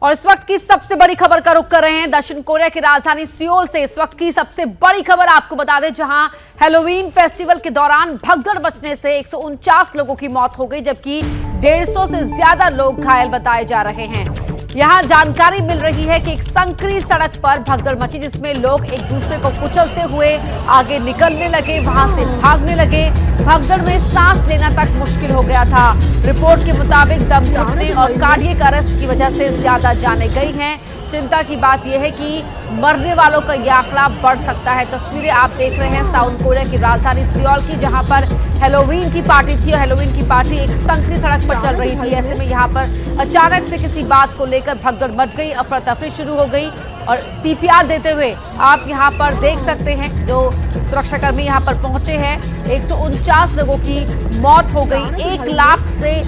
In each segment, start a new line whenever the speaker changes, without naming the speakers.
और इस वक्त की सबसे बड़ी खबर का रुख कर रहे हैं दक्षिण कोरिया की राजधानी सियोल से। इस वक्त की सबसे बड़ी खबर आपको बता दें, जहां हैलोवीन फेस्टिवल के दौरान भगदड़ मचने से 149 लोगों की मौत हो गई, जबकि 150 से ज्यादा लोग घायल बताए जा रहे हैं। यहां जानकारी मिल रही है कि एक संकरी सड़क पर भगदड़ मची, जिसमें लोग एक दूसरे को कुचलते हुए आगे निकलने लगे, वहां से भागने लगे। भगदड़ में सांस लेना तक मुश्किल हो गया था। रिपोर्ट के मुताबिक दम घुटने और कार्डियक अरेस्ट की वजह से ज्यादा जानें गई हैं। चिंता की बात यह है कि मरने वालों का यह आंकड़ा बढ़ सकता है। तस्वीरें आप देख रहे हैं साउथ कोरिया की राजधानी सियोल की, जहां पर हैलोवीन की पार्टी थी और हैलोवीन की पार्टी एक संकरी सड़क पर चल रही थी। ऐसे में यहां पर अचानक से किसी बात को लेकर भगदड़ मच गई, अफरा तफरी शुरू हो गई और सीपीआर देते हुए आप यहां पर देख सकते हैं जो सुरक्षाकर्मी यहां पर पहुंचे हैं। 149 लोगों की मौत हो गई। 1 लाख से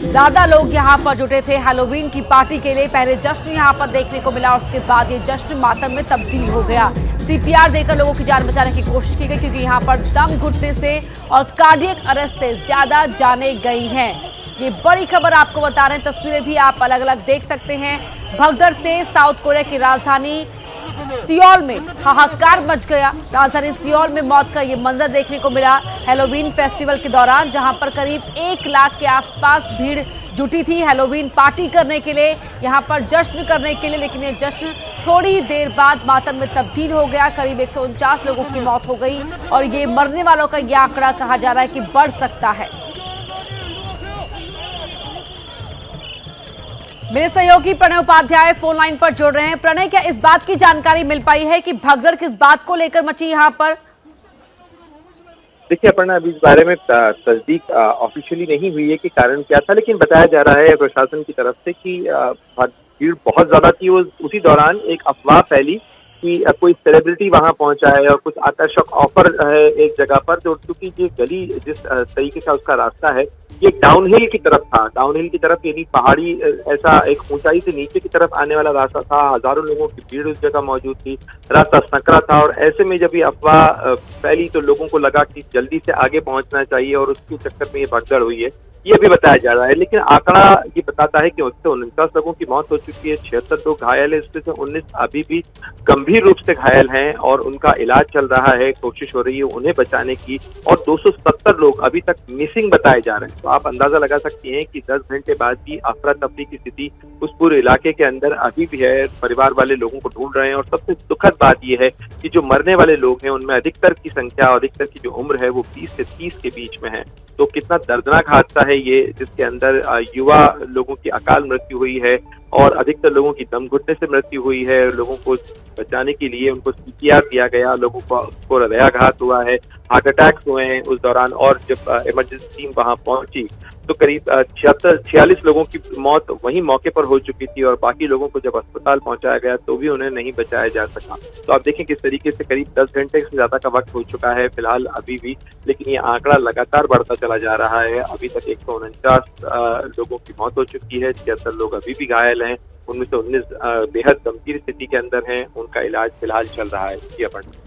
ज्यादा लोग यहां पर जुटे थे हैलोवीन की पार्टी के लिए। पहले जश्न यहां पर देखने को मिला, उसके बाद ये जश्न मातम में तब्दील हो गया। सीपीआर देकर लोगों की जान बचाने की कोशिश की गई, क्योंकि यहां पर दम घुटने से और कार्डियक अरेस्ट से ज्यादा जानें गई हैं। ये बड़ी खबर आपको बता रहे हैं। तस्वीरें भी आप अलग अलग देख सकते हैं। भगदड़ से साउथ कोरिया की राजधानी सियोल में हाहाकार मच गया। राजधानी सियोल में मौत का ये मंजर देखने को मिला हैलोवीन फेस्टिवल के दौरान, जहां पर करीब 1 लाख के आसपास भीड़ जुटी थी हैलोवीन पार्टी करने के लिए, यहां पर जश्न करने के लिए। लेकिन ये जश्न थोड़ी ही देर बाद मातम में तब्दील हो गया। करीब 149 लोगों की मौत हो गई और ये मरने वालों का यह आंकड़ा कहा जा रहा है कि बढ़ सकता है। मेरे सहयोगी प्रणय उपाध्याय फोन लाइन पर जुड़ रहे हैं। प्रणय, क्या इस बात की जानकारी मिल पाई है कि भगदड़ किस बात को लेकर मची यहाँ पर?
देखिए अपर्णा, अभी इस बारे में तस्दीक ऑफिशियली नहीं हुई है कि कारण क्या था, लेकिन बताया जा रहा है प्रशासन की तरफ से कि भीड़ बहुत ज्यादा थी। उसी दौरान एक अफवाह फैली कि कोई सेलिब्रिटी वहां पहुंचा है और कुछ आकर्षक ऑफर है एक जगह पर, जो क्योंकि ये गली जिस तरीके का उसका रास्ता है ये डाउनहिल की तरफ था। डाउनहिल की तरफ यानी पहाड़ी, ऐसा एक ऊंचाई से नीचे की तरफ आने वाला रास्ता था। हजारों लोगों की भीड़ उस जगह मौजूद थी, रास्ता संकरा था और ऐसे में जब ये अफवाह फैली तो लोगों को लगा कि जल्दी से आगे पहुंचना चाहिए और उसके चक्कर में ये भगदड़ हुई है, ये भी बताया जा रहा है। लेकिन आंकड़ा ये बताता है कि 149 लोगों की मौत हो चुकी है, 76 लोग घायल है, इसमें से 19 अभी भी गंभीर रूप से घायल हैं और उनका इलाज चल रहा है। कोशिश हो रही है उन्हें बचाने की और 270 लोग अभी तक मिसिंग बताए जा रहे हैं। तो आप अंदाजा लगा सकती हैं कि 10 घंटे बाद भी अफरा तफरी की स्थिति उस पूरे इलाके के अंदर अभी भी है। परिवार वाले लोगों को ढूंढ रहे हैं और सबसे दुखद बात यह है कि जो मरने वाले लोग हैं उनमें अधिकतर की संख्या और अधिकतर की जो उम्र है वो 20 से 30 के बीच में है। तो कितना दर्दनाक हादसा है ये, जिसके अंदर युवा लोगों की अकाल मृत्यु हुई है और अधिकतर लोगों की दम घुटने से मृत्यु हुई है। लोगों को बचाने के लिए उनको सीपीआर दिया गया, लोगों को हृदयाघात हुआ है, हार्ट अटैक्स हुए हैं उस दौरान। और जब इमरजेंसी टीम वहां पहुंची तो करीब 46 लोगों की मौत वहीं मौके पर हो चुकी थी और बाकी लोगों को जब अस्पताल पहुंचाया गया तो भी उन्हें नहीं बचाया जा सका। तो आप देखें किस तरीके से करीब 10 घंटे से ज्यादा का वक्त हो चुका है फिलहाल अभी भी, लेकिन ये आंकड़ा लगातार बढ़ता चला जा रहा है। अभी तक 149 लोगों की मौत हो चुकी है, 76 लोग अभी भी घायल हैं, उनमें से 19 बेहद गंभीर स्थिति के अंदर हैं, उनका इलाज फिलहाल चल रहा है। जी अपर्णा।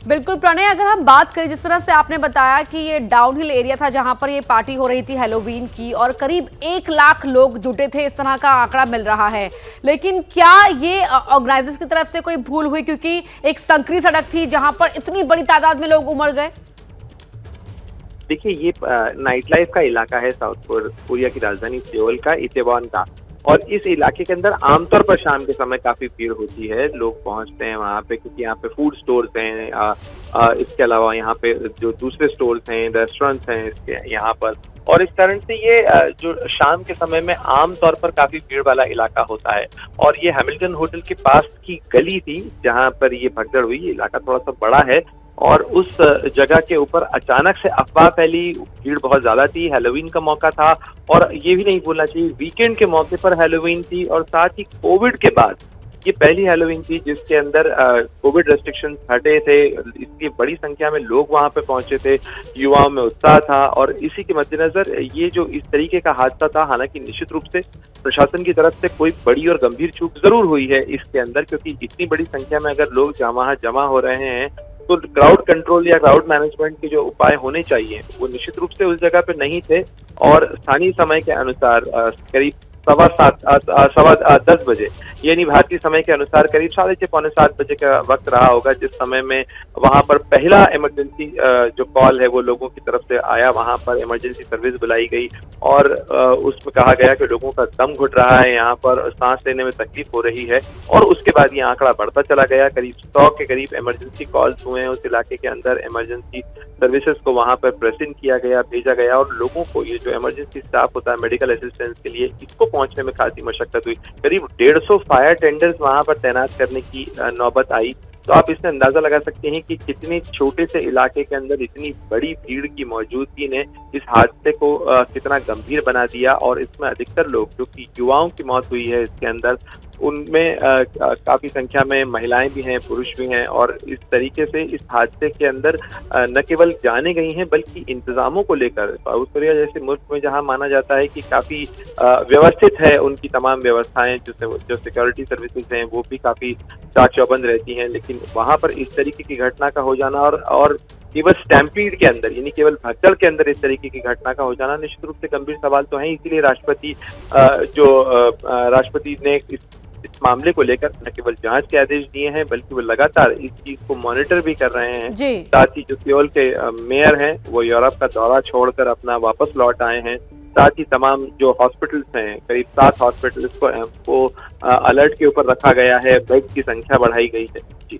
बिल्कुल प्रणय, अगर हम बात करें जिस तरह से आपने बताया कि ये डाउनहिल एरिया था जहां पर ये पार्टी हो रही थी हैलोवीन की और करीब 1 लाख लोग जुटे थे, इस तरह का आंकड़ा मिल रहा है, लेकिन क्या ये ऑर्गेनाइजर्स की तरफ से कोई भूल हुई, क्योंकि एक संकरी सड़क थी जहां पर इतनी बड़ी तादाद में लोग उमड़ गए?
देखिए ये नाइट लाइफ का इलाका है साउथ कोरिया की राजधानी सियोल का, इटेवॉन का, और इस इलाके के अंदर आमतौर पर शाम के समय काफी भीड़ होती है। लोग पहुंचते हैं वहां पे क्योंकि यहाँ पे फूड स्टोर्स हैं, इसके अलावा यहाँ पे जो दूसरे स्टोर्स हैं, रेस्टोरेंट्स हैं इसके यहाँ पर, और इस कारण से ये जो शाम के समय में आमतौर पर काफी भीड़ वाला इलाका होता है। और ये हैमिल्टन होटल के पास की गली थी जहाँ पर ये भगदड़ हुई। ये इलाका थोड़ा सा बड़ा है और उस जगह के ऊपर अचानक से अफवाह फैली, भीड़ बहुत ज्यादा थी, हैलोवीन का मौका था और ये भी नहीं भूलना चाहिए वीकेंड के मौके पर हैलोवीन थी और साथ ही कोविड के बाद ये पहली हैलोवीन थी जिसके अंदर कोविड रेस्ट्रिक्शंस हटे थे, इसलिए बड़ी संख्या में लोग वहां पे पहुंचे थे, युवाओं में उत्साह था और इसी के मद्देनजर ये जो इस तरीके का हादसा था। हालांकि निश्चित रूप से प्रशासन की तरफ से कोई बड़ी और गंभीर चूक जरूर हुई है इसके अंदर, क्योंकि इतनी बड़ी संख्या में अगर लोग वहां जमा हो रहे हैं तो क्राउड कंट्रोल या क्राउड मैनेजमेंट के जो उपाय होने चाहिए वो निश्चित रूप से उस जगह पे नहीं थे। और स्थानीय समय के अनुसार करीब सवा 10 बजे, यानी भारतीय समय के अनुसार करीब 6:30 पौने 7 बजे का वक्त रहा होगा, जिस समय में वहां पर पहला इमरजेंसी जो कॉल है वो लोगों की तरफ से आया। वहां पर इमरजेंसी सर्विस बुलाई गई और उसमें कहा गया कि लोगों का दम घुट रहा है, यहाँ पर सांस लेने में तकलीफ हो रही है। और उसके बाद ये आंकड़ा बढ़ता चला गया, करीब 100 के करीब इमरजेंसी कॉल्स हुए हैं उस इलाके के अंदर। इमरजेंसी सर्विसेज को वहां पर प्रेसिंग किया गया, भेजा गया, और लोगों को ये जो इमरजेंसी स्टाफ होता है मेडिकल असिस्टेंस के लिए, इसको पहुंचने में खासी मशक्कत हुई। करीब 150 फायर टेंडर्स वहां पर तैनात करने की नौबत आई। तो आप इससे अंदाजा लगा सकते हैं कि कितने छोटे से इलाके के अंदर इतनी बड़ी भीड़ की मौजूदगी ने इस हादसे को कितना गंभीर बना दिया। और इसमें अधिकतर लोग, जो कि युवाओं की मौत हुई है इसके अंदर, उनमें काफी संख्या में महिलाएं भी हैं, पुरुष भी हैं। और इस तरीके से इस हादसे के अंदर न केवल जाने गई हैं, बल्कि इंतजामों को लेकर साउथ कोरिया जैसे मुल्क में जहां माना जाता है कि काफी व्यवस्थित है उनकी तमाम व्यवस्थाएं, जो सिक्योरिटी सर्विसेज हैं वो भी काफी चाक चौबंद रहती हैं, लेकिन वहां पर इस तरीके की घटना का हो जाना और केवल स्टैम्पीड के अंदर, यानी केवल भगदड़ के अंदर इस तरीके की घटना का हो जाना निश्चित रूप से गंभीर सवाल तो है। इसीलिए राष्ट्रपति ने इस मामले को लेकर न केवल जांच के आदेश दिए हैं, बल्कि वो लगातार इस चीज को मॉनिटर भी कर रहे हैं। साथ ही जो सियोल के मेयर हैं वो यूरोप का दौरा छोड़कर अपना वापस लौट आए हैं। साथ ही तमाम जो हॉस्पिटल्स हैं, करीब 7 हॉस्पिटल्स को अलर्ट के ऊपर रखा गया है, बेड की संख्या बढ़ाई गई है। जी,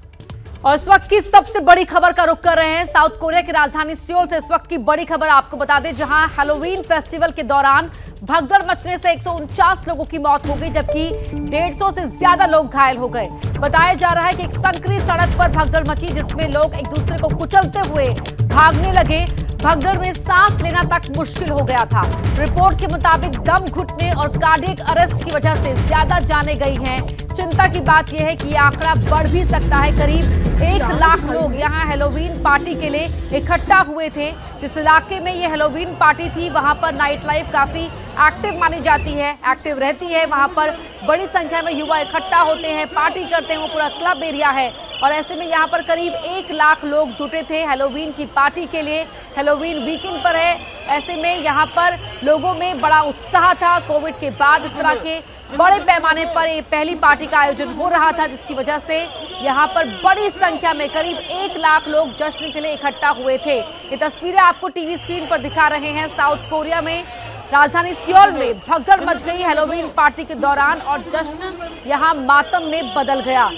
और इस वक्त की सबसे बड़ी खबर का रुख कर रहे हैं साउथ कोरिया की राजधानी सियोल से। इस वक्त की बड़ी खबर आपको बता दें, जहां हैलोवीन फेस्टिवल के दौरान भगदड़ मचने से 149 लोगों की मौत हो गई, जबकि 150 से ज्यादा लोग घायल हो गए। बताया जा रहा है कि एक संकरी सड़क पर भगदड़ मची, जिसमें लोग एक दूसरे को कुचलते हुए भागने लगे। भगदड़ में सांस लेना तक मुश्किल हो गया था। रिपोर्ट के मुताबिक दम घुटने और कार्डियक अरेस्ट की वजह से ज्यादा जाने गई हैं। चिंता की बात यह है कि यह आंकड़ा बढ़ भी सकता है। करीब 1 लाख लोग यहां हैलोवीन पार्टी के लिए इकट्ठा हुए थे। जिस इलाके में ये हैलोवीन पार्टी थी, वहां पर नाइट लाइफ काफी एक्टिव मानी जाती है, एक्टिव रहती है। वहां पर बड़ी संख्या में युवा इकट्ठा होते हैं, पार्टी करते हैं, वो पूरा क्लब एरिया है। और ऐसे में यहाँ पर करीब 1 लाख लोग जुटे थे हैलोवीन की पार्टी के लिए। हैलोवीन वीकेंड पर है, ऐसे में यहाँ पर लोगों में बड़ा उत्साह था। कोविड के बाद इस तरह के बड़े पैमाने पर ये पहली पार्टी का आयोजन हो रहा था, जिसकी वजह से यहाँ पर बड़ी संख्या में करीब 1 लाख लोग जश्न के लिए इकट्ठा हुए थे। ये तस्वीरें आपको टीवी स्क्रीन पर दिखा रहे हैं। साउथ कोरिया में राजधानी सियोल में भगदड़ मच गई हैलोवीन पार्टी के दौरान, और जश्न यहाँ मातम में बदल गया।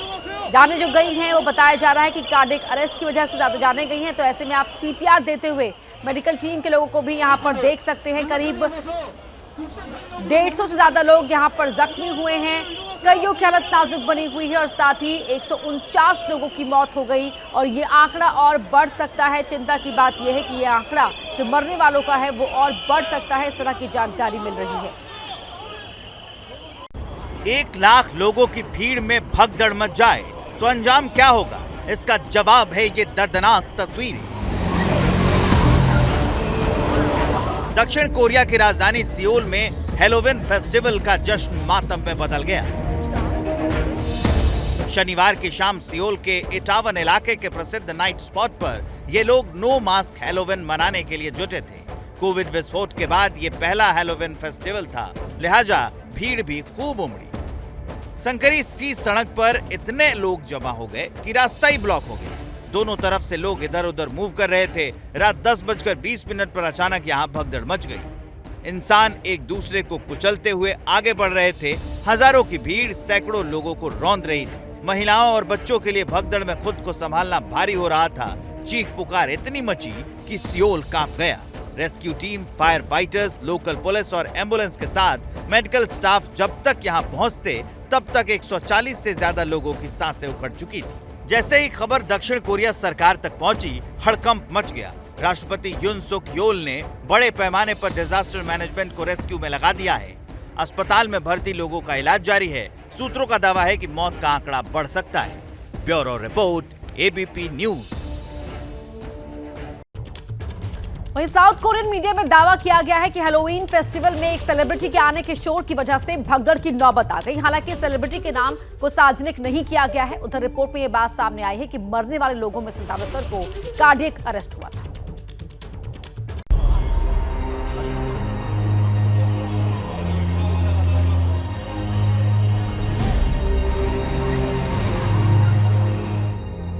जाने जो गई हैं वो बताया जा रहा है कि कार्डियक अरेस्ट की वजह से ज्यादा जाने गई हैं। तो ऐसे में आप सीपीआर देते हुए मेडिकल टीम के लोगों को भी यहाँ पर देख सकते हैं। करीब 150 से ज्यादा लोग यहाँ पर जख्मी हुए हैं। कईयों की हालत नाजुक बनी हुई है और साथ ही 149 लोगों की मौत हो गई, और ये आंकड़ा और बढ़ सकता है। चिंता की बात यह है कि ये आंकड़ा जो मरने वालों का है वो और बढ़ सकता है। इस तरह की जानकारी मिल रही है।
1 लाख लोगों की भीड़ में भगदड़ मच जाए तो अंजाम क्या होगा? इसका जवाब है ये दर्दनाक तस्वीरें। दक्षिण कोरिया की राजधानी सियोल में हैलोवीन फेस्टिवल का जश्न मातम में बदल गया। शनिवार की शाम सियोल के इटावन इलाके के प्रसिद्ध नाइट स्पॉट पर ये लोग नो मास्क हैलोवीन मनाने के लिए जुटे थे। कोविड विस्फोट के बाद ये पहला हैलोवीन फेस्टिवल था, लिहाजा भीड़ भी खूब उमड़ी। संकरी सी सड़क पर इतने लोग जमा हो गए कि रास्ता ही ब्लॉक हो गया। दोनों तरफ से लोग इधर उधर मूव कर रहे थे। रात 10:20 पर अचानक यहाँ भगदड़ मच गई। इंसान एक दूसरे को कुचलते हुए आगे बढ़ रहे थे। हजारों की भीड़ सैकड़ों लोगों को रौंद रही थी। महिलाओं और बच्चों के लिए भगदड़ में खुद को संभालना भारी हो रहा था। चीख पुकार इतनी मची कि सियोल कांप गया। Rescue team, fire fighters, local police और एम्बुलेंस के साथ मेडिकल स्टाफ जब तक यहाँ पहुँचते तब तक 140 से ज्यादा लोगों की सांसें उखड़ चुकी थी। जैसे ही खबर दक्षिण कोरिया सरकार तक पहुंची, हड़कंप मच गया। राष्ट्रपति यून सुक योल ने बड़े पैमाने पर डिजास्टर मैनेजमेंट को रेस्क्यू में लगा दिया है। अस्पताल में भर्ती लोगों का इलाज जारी है। सूत्रों का दावा है कि मौत का आंकड़ा बढ़ सकता है। Bureau report, ABP news.
वहीं साउथ कोरियन मीडिया में दावा किया गया है कि हैलोवीन फेस्टिवल में एक सेलिब्रिटी के आने के शोर की वजह से भगदड़ की नौबत आ गई। हालांकि सेलिब्रिटी के नाम को सार्वजनिक नहीं किया गया है। उधर रिपोर्ट में यह बात सामने आई है कि मरने वाले लोगों में से ज्यादातर को कार्डियक अरेस्ट हुआ था।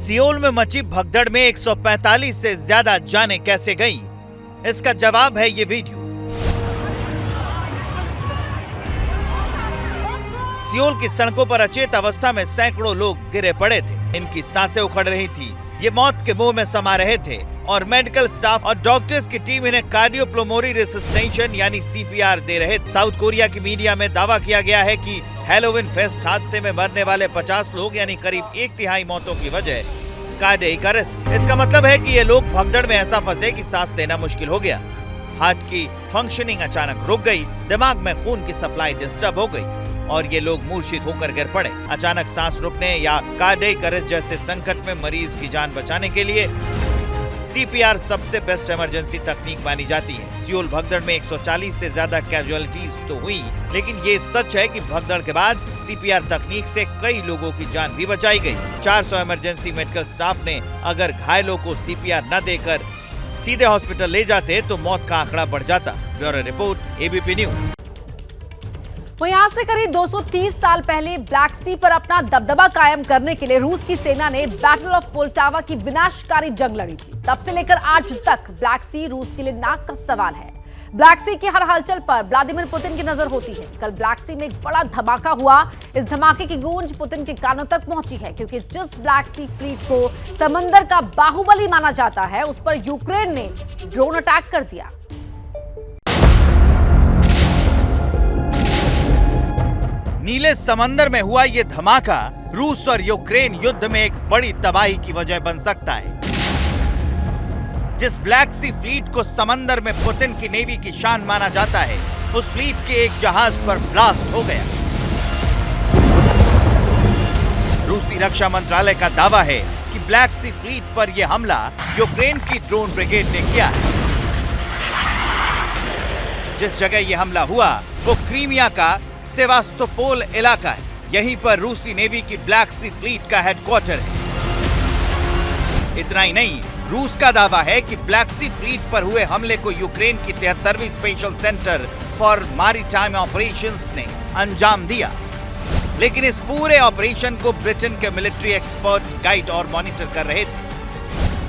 सियोल में मची भगदड़ में 145 से ज्यादा जानें कैसे गईं? इसका जवाब है ये वीडियो। सियोल की सड़कों पर अचेत अवस्था में सैकड़ों लोग गिरे पड़े थे। इनकी सांसें उखड़ रही थी, ये मौत के मुंह में समा रहे थे और मेडिकल स्टाफ और डॉक्टर्स की टीम इन्हें कार्डियोप्लोमोरी रेसिस्टेशन यानी सीपीआर दे रहे थे। साउथ कोरिया की मीडिया में दावा किया गया है कि हैलोवीन फेस्ट हादसे में मरने वाले 50 लोग यानी करीब 1/3 मौतों की वजह कार्डियक अरेस्ट। इसका मतलब है कि ये लोग भगदड़ में ऐसा फंसे कि सांस लेना मुश्किल हो गया, हार्ट की फंक्शनिंग अचानक रुक गई, दिमाग में खून की सप्लाई डिस्टर्ब हो गई और ये लोग मूर्छित होकर गिर पड़े। अचानक सांस रुकने या कार्डियक अरेस्ट जैसे संकट में मरीज की जान बचाने के लिए सीपीआर सबसे बेस्ट इमरजेंसी तकनीक मानी जाती है। सियोल भगदड़ में 140 से ज्यादा कैजुअलिटीज तो हुई, लेकिन ये सच है कि भगदड़ के बाद सीपीआर तकनीक से कई लोगों की जान भी बचाई गई। 400 इमरजेंसी मेडिकल स्टाफ ने अगर घायलों को सीपीआर न देकर सीधे हॉस्पिटल ले जाते तो मौत का आंकड़ा बढ़ जाता। Bureau report, ABP news.
वहीं आज से करीब 230 साल पहले ब्लैक सी पर अपना दबदबा कायम करने के लिए रूस की सेना ने बैटल ऑफ पोल्टावा की विनाशकारी जंग लड़ी थी। तब से लेकर आज तक ब्लैक सी रूस के लिए नाक का सवाल है। ब्लैक सी की हर हलचल पर व्लादिमीर पुतिन की नजर होती है। कल ब्लैक सी में एक बड़ा धमाका हुआ। इस धमाके की गूंज पुतिन के कानों तक पहुंची है, क्योंकि जिस ब्लैक सी फ्लीट को समंदर का बाहुबली माना जाता है, उस पर यूक्रेन ने ड्रोन अटैक कर दिया।
नीले समंदर में हुआ ये धमाका रूस और यूक्रेन युद्ध में एक बड़ी तबाही की वजह बन सकता है। जिस ब्लैक सी फ्लीट को समंदर में पुतिन की नेवी की शान माना जाता है, उस फ्लीट के एक जहाज पर ब्लास्ट हो गया। रूसी रक्षा मंत्रालय का दावा है कि ब्लैक सी फ्लीट पर यह हमला यूक्रेन की ड्रोन ब्रिगेड ने किया है। जिस जगह यह हमला हुआ वो क्रीमिया का सेवास्तोपोल इलाका है। यहीं पर रूसी नेवी की ब्लैक सी फ्लीट का हेडक्वार्टर है। इतना ही नहीं, रूस का दावा है कि ब्लैक सी फ्लीट पर हुए हमले को यूक्रेन की 73वीं special centre for maritime operations ने अंजाम दिया। लेकिन इस पूरे ऑपरेशन को ब्रिटेन के मिलिट्री एक्सपर्ट गाइड और मॉनिटर कर रहे थे।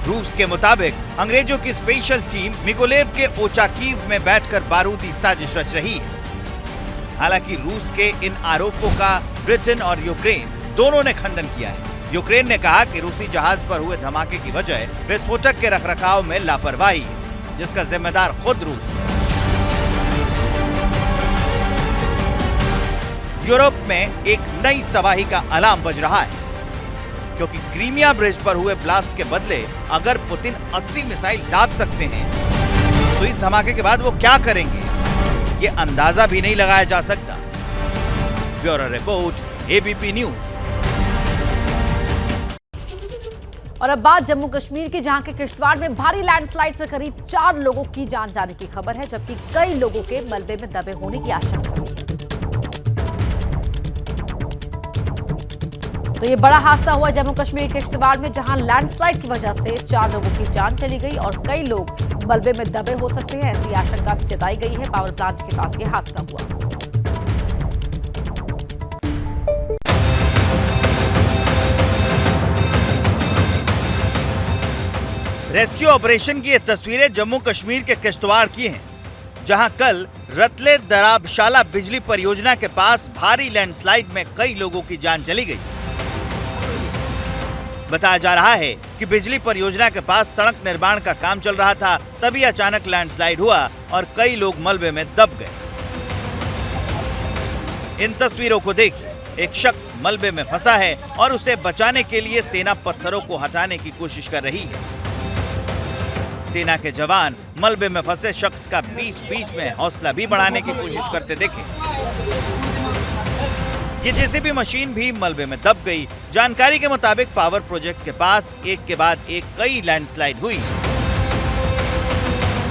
रूस के मुताबिक अंग्रेजों की स्पेशल टीम मिकोलेव के ओचाकीव में बैठकर बारूदी साजिश रच रही है। हालांकि रूस के इन आरोपों का ब्रिटेन और यूक्रेन दोनों ने खंडन किया है। यूक्रेन ने कहा कि रूसी जहाज पर हुए धमाके की वजह विस्फोटक के रखरखाव में लापरवाही है, जिसका जिम्मेदार खुद रूस है। यूरोप में एक नई तबाही का अलार्म बज रहा है, क्योंकि क्रीमिया ब्रिज पर हुए ब्लास्ट के बदले अगर पुतिन 80 मिसाइल दाग सकते हैं तो इस धमाके के बाद वो क्या करेंगे, ये अंदाजा भी नहीं लगाया जा सकता। Bureau report, ABP news.
और अब बात जम्मू कश्मीर की, जहां के किश्तवाड़ में भारी लैंडस्लाइड से करीब 4 लोगों की जान जाने की खबर है, जबकि कई लोगों के मलबे में दबे होने की आशंका है। तो ये बड़ा हादसा हुआ जम्मू कश्मीर के किश्तवाड़ में, जहां लैंडस्लाइड की वजह से 4 लोगों की जान चली गई और कई लोग मलबे में दबे हो सकते हैं, ऐसी आशंका जताई गई है। पावर प्लांट के पास ये हादसा हुआ।
रेस्क्यू ऑपरेशन की ये तस्वीरें जम्मू कश्मीर के किश्तवाड़ की हैं, जहां कल रतले दराबशाला बिजली परियोजना के पास भारी लैंडस्लाइड में कई लोगों की जान चली गई। बताया जा रहा है कि बिजली परियोजना के पास सड़क निर्माण का काम चल रहा था, तभी अचानक लैंडस्लाइड हुआ और कई लोग मलबे में दब गए। इन तस्वीरों को देखिए, एक शख्स मलबे में फंसा है और उसे बचाने के लिए सेना पत्थरों को हटाने की कोशिश कर रही है। सेना के जवान मलबे में फंसे शख्स का बीच बीच में हौसला भी बढ़ाने की कोशिश करते देखे। ये जेसीबी मशीन भी मलबे में दब गई। जानकारी के मुताबिक पावर प्रोजेक्ट के पास एक के बाद एक कई लैंडस्लाइड हुई,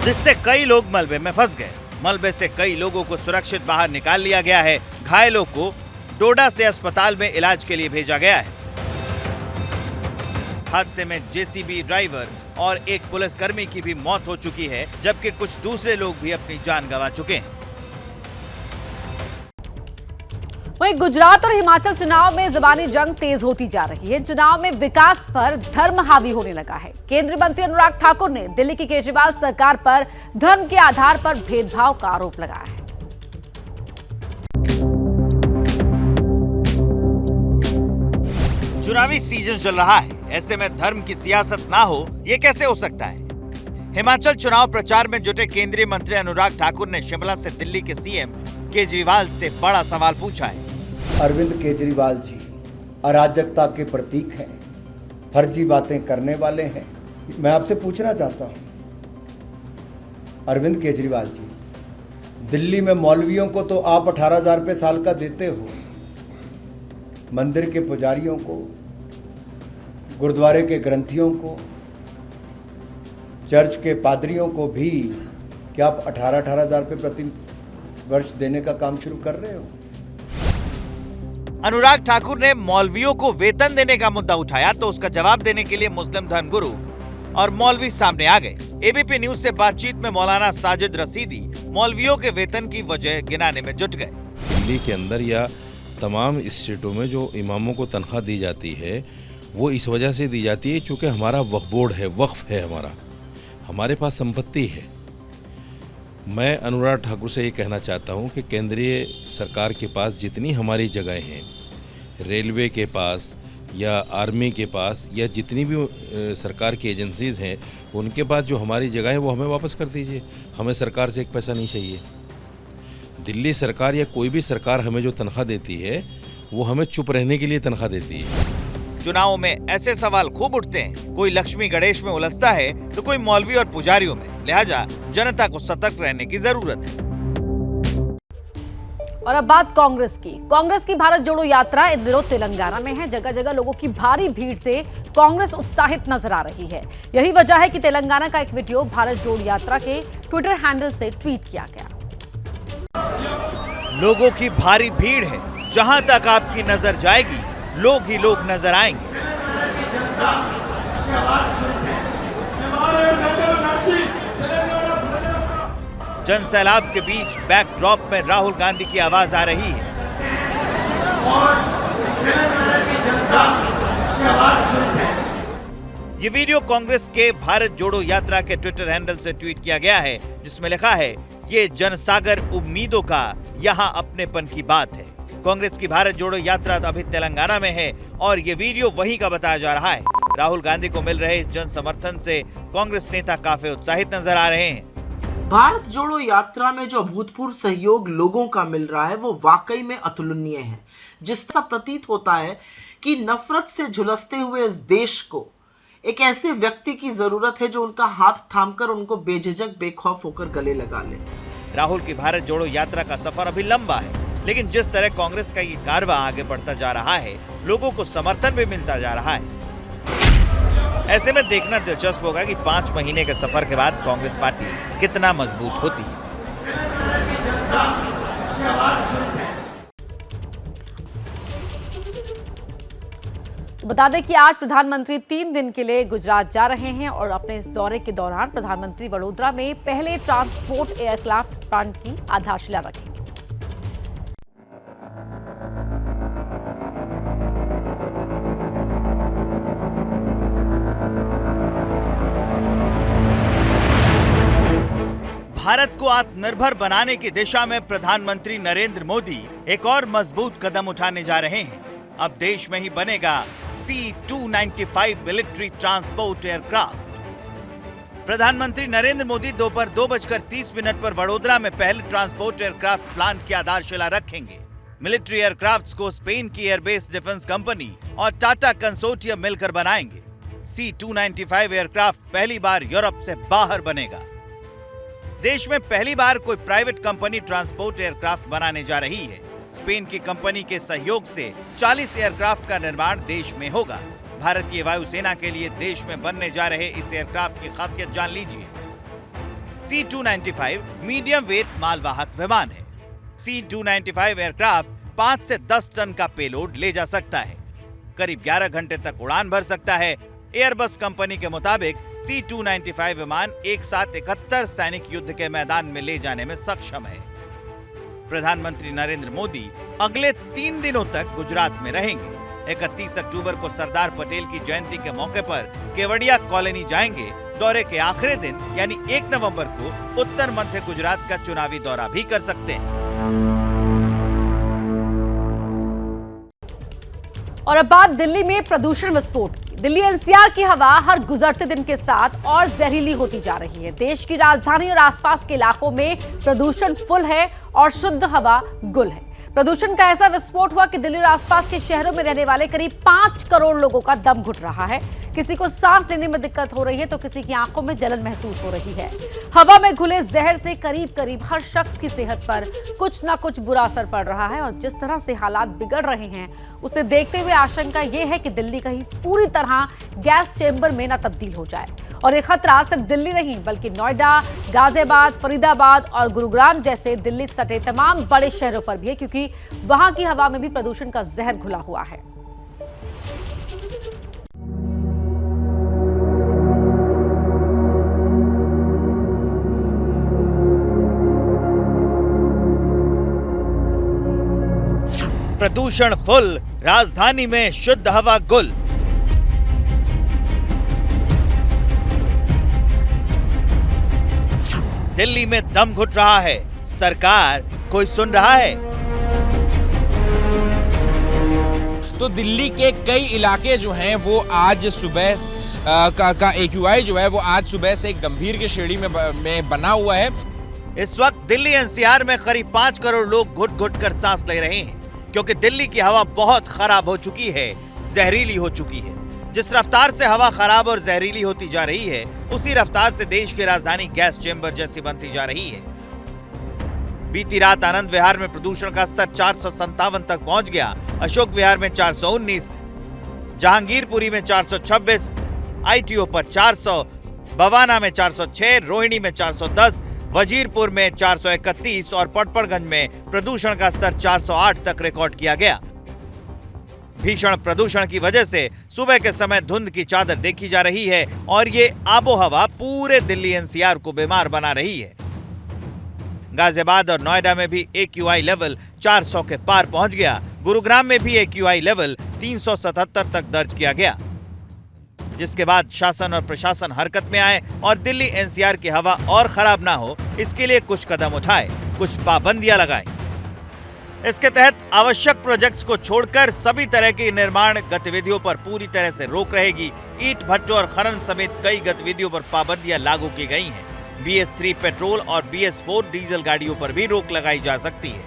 जिससे कई लोग मलबे में फंस गए। मलबे से कई लोगों को सुरक्षित बाहर निकाल लिया गया है। घायलों को डोडा से अस्पताल में इलाज के लिए भेजा गया है। हादसे में जेसीबी ड्राइवर और एक पुलिसकर्मी की भी मौत हो चुकी है, जबकि कुछ दूसरे लोग भी अपनी जान गंवा चुके हैं।
वहीं गुजरात और हिमाचल चुनाव में जुबानी जंग तेज होती जा रही है। चुनाव में विकास पर धर्म हावी होने लगा है। केंद्रीय मंत्री अनुराग ठाकुर ने दिल्ली की केजरीवाल सरकार पर धर्म के आधार पर भेदभाव का आरोप लगाया है।
चुनावी सीजन चल रहा है, ऐसे में धर्म की सियासत ना हो ये कैसे हो सकता है। हिमाचल चुनाव प्रचार में जुटे केंद्रीय मंत्री अनुराग ठाकुर ने शिमला से दिल्ली के सीएम केजरीवाल से बड़ा सवाल पूछा है।
अरविंद केजरीवाल जी अराजकता के प्रतीक हैं, फर्जी बातें करने वाले हैं। मैं आपसे पूछना चाहता हूं, अरविंद केजरीवाल जी, दिल्ली में मौलवियों को तो आप 18,000 रुपये साल का देते हो, मंदिर के पुजारियों को, गुरुद्वारे के ग्रंथियों को, चर्च के पादरियों को भी क्या आप 18,000 रुपये प्रति वर्ष देने का काम शुरू कर रहे हो?
अनुराग ठाकुर ने मौलवियों को वेतन देने का मुद्दा उठाया तो उसका जवाब देने के लिए मुस्लिम धर्मगुरु और मौलवी सामने आ गए। एबीपी न्यूज से बातचीत में मौलाना साजिद रसीदी मौलवियों के वेतन की वजह गिनाने में जुट गए।
दिल्ली के अंदर या तमाम स्टेटों में जो इमामों को तनख्वाह दी जाती है वो इस वजह से दी जाती है क्योंकि हमारा वक्फ बोर्ड है, वक्फ है, हमारे पास संपत्ति है। मैं अनुराग ठाकुर से ये कहना चाहता हूँ कि केंद्रीय सरकार के पास जितनी हमारी जगहें हैं, रेलवे के पास या आर्मी के पास या जितनी भी सरकार की एजेंसीज़ हैं, उनके पास जो हमारी जगह है वो हमें वापस कर दीजिए। हमें सरकार से एक पैसा नहीं चाहिए। दिल्ली सरकार या कोई भी सरकार हमें जो तनख्वाह देती है वो हमें चुप रहने के लिए तनख्वाह देती है।
चुनाव में ऐसे सवाल खूब उठते हैं, कोई लक्ष्मी गणेश में उलझता है तो कोई मौलवी और पुजारियों में। लिहाजा जनता को सतर्क रहने की जरूरत है।
और अब बात कांग्रेस की भारत जोड़ो यात्रा इन दिनों तेलंगाना में है। जगह जगह लोगों की भारी भीड़ से कांग्रेस उत्साहित नजर आ रही है। यही वजह है कि तेलंगाना का एक वीडियो भारत जोड़ो यात्रा के ट्विटर हैंडल से ट्वीट किया गया।
लोगों की भारी भीड़ है, जहां तक आपकी नजर जाएगी लोग ही लोग नजर आएंगे। जन सैलाब के बीच बैकड्रॉप में राहुल गांधी की आवाज आ रही है। ये वीडियो कांग्रेस के भारत जोड़ो यात्रा के ट्विटर हैंडल से ट्वीट किया गया है, जिसमें लिखा है, ये जनसागर उम्मीदों का यहाँ अपनेपन की बात है। कांग्रेस की भारत जोड़ो यात्रा अभी तेलंगाना में है और ये वीडियो वहीं का बताया जा रहा है। राहुल गांधी को मिल रहे इस जन समर्थन से कांग्रेस नेता काफी उत्साहित नजर आ रहे हैं।
भारत जोड़ो यात्रा में जो अभूतपूर्व सहयोग लोगों का मिल रहा है वो वाकई में अतुलनीय है, जिससे प्रतीत होता है कि नफरत से झुलसते हुए इस देश को एक ऐसे व्यक्ति की जरूरत है जो उनका हाथ थामकर उनको बेझिझक बेखौफ होकर गले लगा ले।
राहुल की भारत जोड़ो यात्रा का सफर अभी लंबा है, लेकिन जिस तरह कांग्रेस का ये कारवां आगे बढ़ता जा रहा है, लोगों को समर्थन भी मिलता जा रहा है। ऐसे में देखना दिलचस्प होगा कि 5 महीने के सफर के बाद कांग्रेस पार्टी कितना मजबूत होती है।
बता दें कि आज प्रधानमंत्री 3 दिन के लिए गुजरात जा रहे हैं और अपने इस दौरे के दौरान प्रधानमंत्री वडोदरा में पहले ट्रांसपोर्ट एयरक्राफ्ट प्लांट की आधारशिला रखेंगे।
भारत को आत्मनिर्भर बनाने की दिशा में प्रधानमंत्री नरेंद्र मोदी एक और मजबूत कदम उठाने जा रहे हैं। अब देश में ही बनेगा C-295 मिलिट्री ट्रांसपोर्ट एयरक्राफ्ट। प्रधानमंत्री नरेंद्र मोदी दोपहर 2:30 पर वडोदरा में पहले ट्रांसपोर्ट एयरक्राफ्ट प्लांट की आधारशिला रखेंगे। मिलिट्री एयरक्राफ्ट्स को स्पेन की एयरबेस डिफेंस कंपनी और टाटा कंसोर्टियम मिलकर बनाएंगे। C-295 एयरक्राफ्ट पहली बार यूरोप से बाहर बनेगा। देश में पहली बार कोई प्राइवेट कंपनी ट्रांसपोर्ट एयरक्राफ्ट बनाने जा रही है। स्पेन की कंपनी के सहयोग से 40 एयरक्राफ्ट का निर्माण देश में होगा। भारतीय वायुसेना के लिए देश में बनने जा रहे इस एयरक्राफ्ट की खासियत जान लीजिए। C-295 मीडियम वेट मालवाहक विमान है। C-295 एयरक्राफ्ट 5 से 10 टन का पेलोड ले जा सकता है। करीब 11 घंटे तक उड़ान भर सकता है। एयरबस कंपनी के मुताबिक C-295 विमान एक साथ 71 सैनिक युद्ध के मैदान में ले जाने में सक्षम है। प्रधानमंत्री नरेंद्र मोदी अगले 3 दिनों तक गुजरात में रहेंगे। 31 अक्टूबर को सरदार पटेल की जयंती के मौके पर केवड़िया कॉलोनी जाएंगे। दौरे के आखिरी दिन यानी 1 नवंबर को उत्तर मध्य गुजरात का चुनावी दौरा भी कर सकते हैं।
और अब बात दिल्ली में प्रदूषण विस्फोट की। दिल्ली एनसीआर की हवा हर गुजरते दिन के साथ और जहरीली होती जा रही है। देश की राजधानी और आसपास के इलाकों में प्रदूषण फुल है और शुद्ध हवा गुल है। प्रदूषण का ऐसा विस्फोट हुआ कि दिल्ली और आसपास के शहरों में रहने वाले करीब 5 करोड़ लोगों का दम घुट रहा है। किसी को सांस लेने में दिक्कत हो रही है तो किसी की आंखों में जलन महसूस हो रही है। हवा में घुले जहर से करीब करीब हर शख्स की सेहत पर कुछ ना कुछ बुरा असर पड़ रहा है और जिस तरह से हालात बिगड़ रहे हैं उसे देखते हुए आशंका यह है कि दिल्ली कहीं पूरी तरह गैस चेंबर में न तब्दील हो जाए। और ये खतरा सिर्फ दिल्ली नहीं बल्कि नोएडा, गाजियाबाद, फरीदाबाद और गुरुग्राम जैसे दिल्ली सटे तमाम बड़े शहरों पर भी है, क्योंकि वहां की हवा में भी प्रदूषण का जहर घुला हुआ है।
प्रदूषण फुल, राजधानी में शुद्ध हवा गुल। दिल्ली में दम घुट रहा है, सरकार कोई सुन रहा है?
तो दिल्ली के कई इलाके जो हैं वो आज सुबह का AQI जो है वो आज सुबह से एक गंभीर की श्रेणी में बना हुआ है।
इस वक्त दिल्ली एनसीआर में करीब 5 करोड़ लोग घुट घुट कर सांस ले रहे हैं, क्योंकि दिल्ली की हवा बहुत खराब हो चुकी है, जहरीली हो चुकी है। जिस रफ्तार से हवा खराब और जहरीली होती जा रही है, उसी रफ्तार से देश की राजधानी गैस चेंबर जैसी बनती जा रही है। बीती रात आनंद विहार में प्रदूषण का स्तर 457 तक पहुंच गया। अशोक विहार में 419, जहांगीरपुरी में 426, ITO पर 400, बवाना में 406, रोहिणी में 410, वजीरपुर में 431 और पटपड़गंज में प्रदूषण का स्तर 408 तक रिकॉर्ड किया गया। भीषण प्रदूषण की वजह से सुबह के समय धुंध की चादर देखी जा रही है और ये आबोहवा पूरे दिल्ली एनसीआर को बीमार बना रही है। गाजियाबाद और नोएडा में भी AQI लेवल 400 के पार पहुंच गया। गुरुग्राम में भी AQI लेवल 377 तक दर्ज किया गया, जिसके बाद शासन और प्रशासन हरकत में आए और दिल्ली एनसीआर की हवा और खराब ना हो इसके लिए कुछ कदम उठाए, कुछ पाबंदियां लगाएं। इसके तहत आवश्यक प्रोजेक्ट्स को छोड़कर सभी तरह की निर्माण गतिविधियों पर पूरी तरह से रोक रहेगी। ईंट भट्टों और खनन समेत कई गतिविधियों पर पाबंदियां लागू की गई हैं। BS3 पेट्रोल और BS4 डीजल गाड़ियों पर भी रोक लगाई जा सकती है।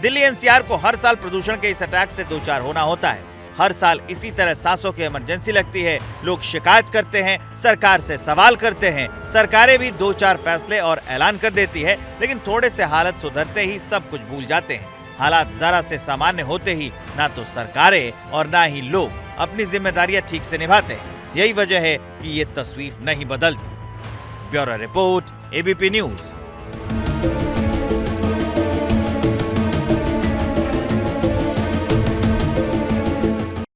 दिल्ली एनसीआर को हर साल प्रदूषण के इस अटैक से दो चार होना होता है। हर साल इसी तरह सांसों की इमरजेंसी लगती है, लोग शिकायत करते हैं, सरकार से सवाल करते हैं, सरकारें भी 2-4 फैसले और ऐलान कर देती है, लेकिन थोड़े से हालत सुधरते ही सब कुछ भूल जाते हैं। हालात जरा से सामान्य होते ही ना तो सरकारें और ना ही लोग अपनी जिम्मेदारियां ठीक से निभाते हैं। यही वजह है कि ये तस्वीर नहीं बदलती। Bureau report, ABP news.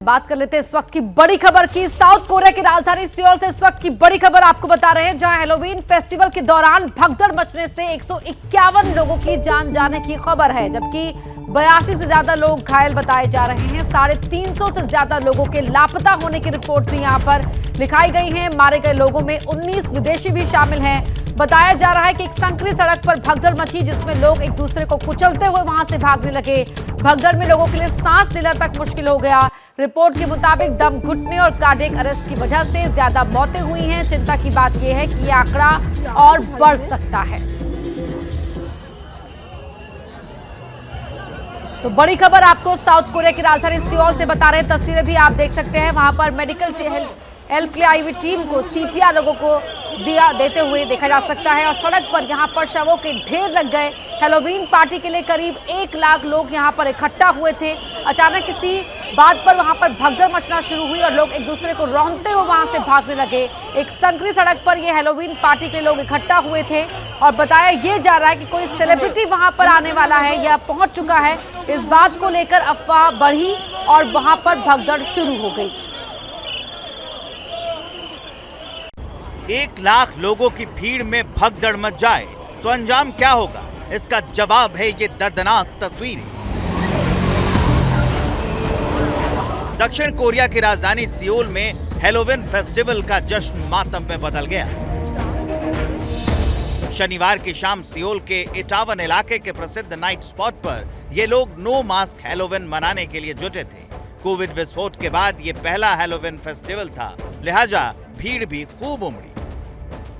बात कर लेते हैं इस वक्त की बड़ी खबर की। साउथ कोरिया की राजधानी सियोल से इस वक्त की बड़ी खबर आपको बता रहे हैं, जहां हैलोवीन फेस्टिवल के दौरान भगदड़ मचने से 151 लोगों की जान जाने की खबर है, जबकि 82 से ज्यादा लोग घायल बताए जा रहे हैं। 350 से ज्यादा लोगों के लापता होने की रिपोर्ट भी यहां पर लिखाई गई है। मारे गए लोगों में 19 विदेशी भी शामिल हैं। बताया जा रहा है कि एक संकरी सड़क पर भगदड़ मची, जिसमें लोग एक दूसरे को कुचलते हुए वहां से भागने लगे। भगदड़ में लोगों के लिए सांस लेना तक मुश्किल हो गया। रिपोर्ट के मुताबिक दम घुटने और कार्डियक अरेस्ट की वजह से ज्यादा मौतें हुई हैं। चिंता की बात यह है कि यह आंकड़ा और बढ़ सकता है। तो बड़ी खबर आपको साउथ कोरिया की राजधानी सियोल से बता रहे हैं। तस्वीरें भी आप देख सकते हैं। वहां पर मेडिकल हेल्प के लिए आई हुई टीम को CPR लोगों को देते हुए देखा जा सकता है। और सड़क पर यहां पर शवों के ढेर लग गए। हैलोवीन पार्टी के लिए करीब 1 लाख लोग यहां पर इकट्ठा हुए थे। अचानक किसी बात पर वहां पर भगदड़ मचना शुरू हुई और लोग एक दूसरे को रौंदते हुए वहां से भागने लगे। एक संकरी सड़क पर ये हैलोवीन पार्टी के लोग इकट्ठा हुए थे और बताया ये जा रहा है कि कोई सेलिब्रिटी वहां पर आने वाला है या पहुंच चुका है। इस बात को लेकर अफवाह बढ़ी और वहां पर भगदड़ शुरू हो गई।
1 लाख लोगों की भीड़ में भगदड़ मच जाए तो अंजाम क्या होगा? इसका जवाब है ये दर्दनाक तस्वीरें। दक्षिण कोरिया की राजधानी सियोल में हैलोवीन फेस्टिवल का जश्न मातम में बदल गया। शनिवार की शाम सियोल के इटावन इलाके के प्रसिद्ध नाइट स्पॉट पर ये लोग नो मास्क हैलोवीन मनाने के लिए जुटे थे। कोविड विस्फोट के बाद ये पहला हैलोवीन फेस्टिवल था, लिहाजा भीड़ भी खूब उमड़ी।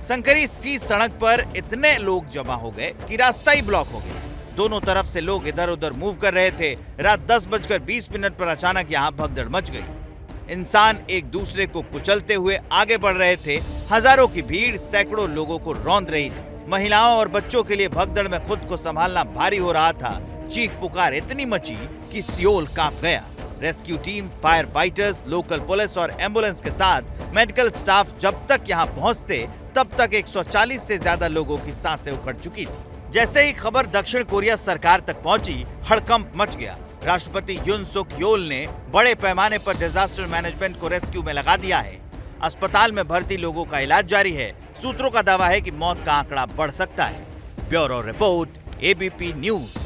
संकरी सी सड़क पर इतने लोग जमा हो गए कि रास्ता ही ब्लॉक हो गया। दोनों तरफ से लोग इधर उधर मूव कर रहे थे। रात 10:20 पर अचानक यहाँ भगदड़ मच गई। इंसान एक दूसरे को कुचलते हुए आगे बढ़ रहे थे। हजारों की भीड़ सैकड़ों लोगों को रौंद रही थी। महिलाओं और बच्चों के लिए भगदड़ में खुद को संभालना भारी हो रहा था। चीख पुकार इतनी मची कि सियोल कांप गया। Rescue team, fire fighters, local police और एम्बुलेंस के साथ मेडिकल स्टाफ जब तक यहाँ पहुँचते तब तक 140 से ज्यादा लोगों की सांसें उखड़ चुकी थी। जैसे ही खबर दक्षिण कोरिया सरकार तक पहुंची, हड़कंप मच गया। राष्ट्रपति युन सुक योल ने बड़े पैमाने पर डिजास्टर मैनेजमेंट को रेस्क्यू में लगा दिया है। अस्पताल में भर्ती लोगों का इलाज जारी है। सूत्रों का दावा है कि मौत का आंकड़ा बढ़ सकता है। Bureau report, ABP news.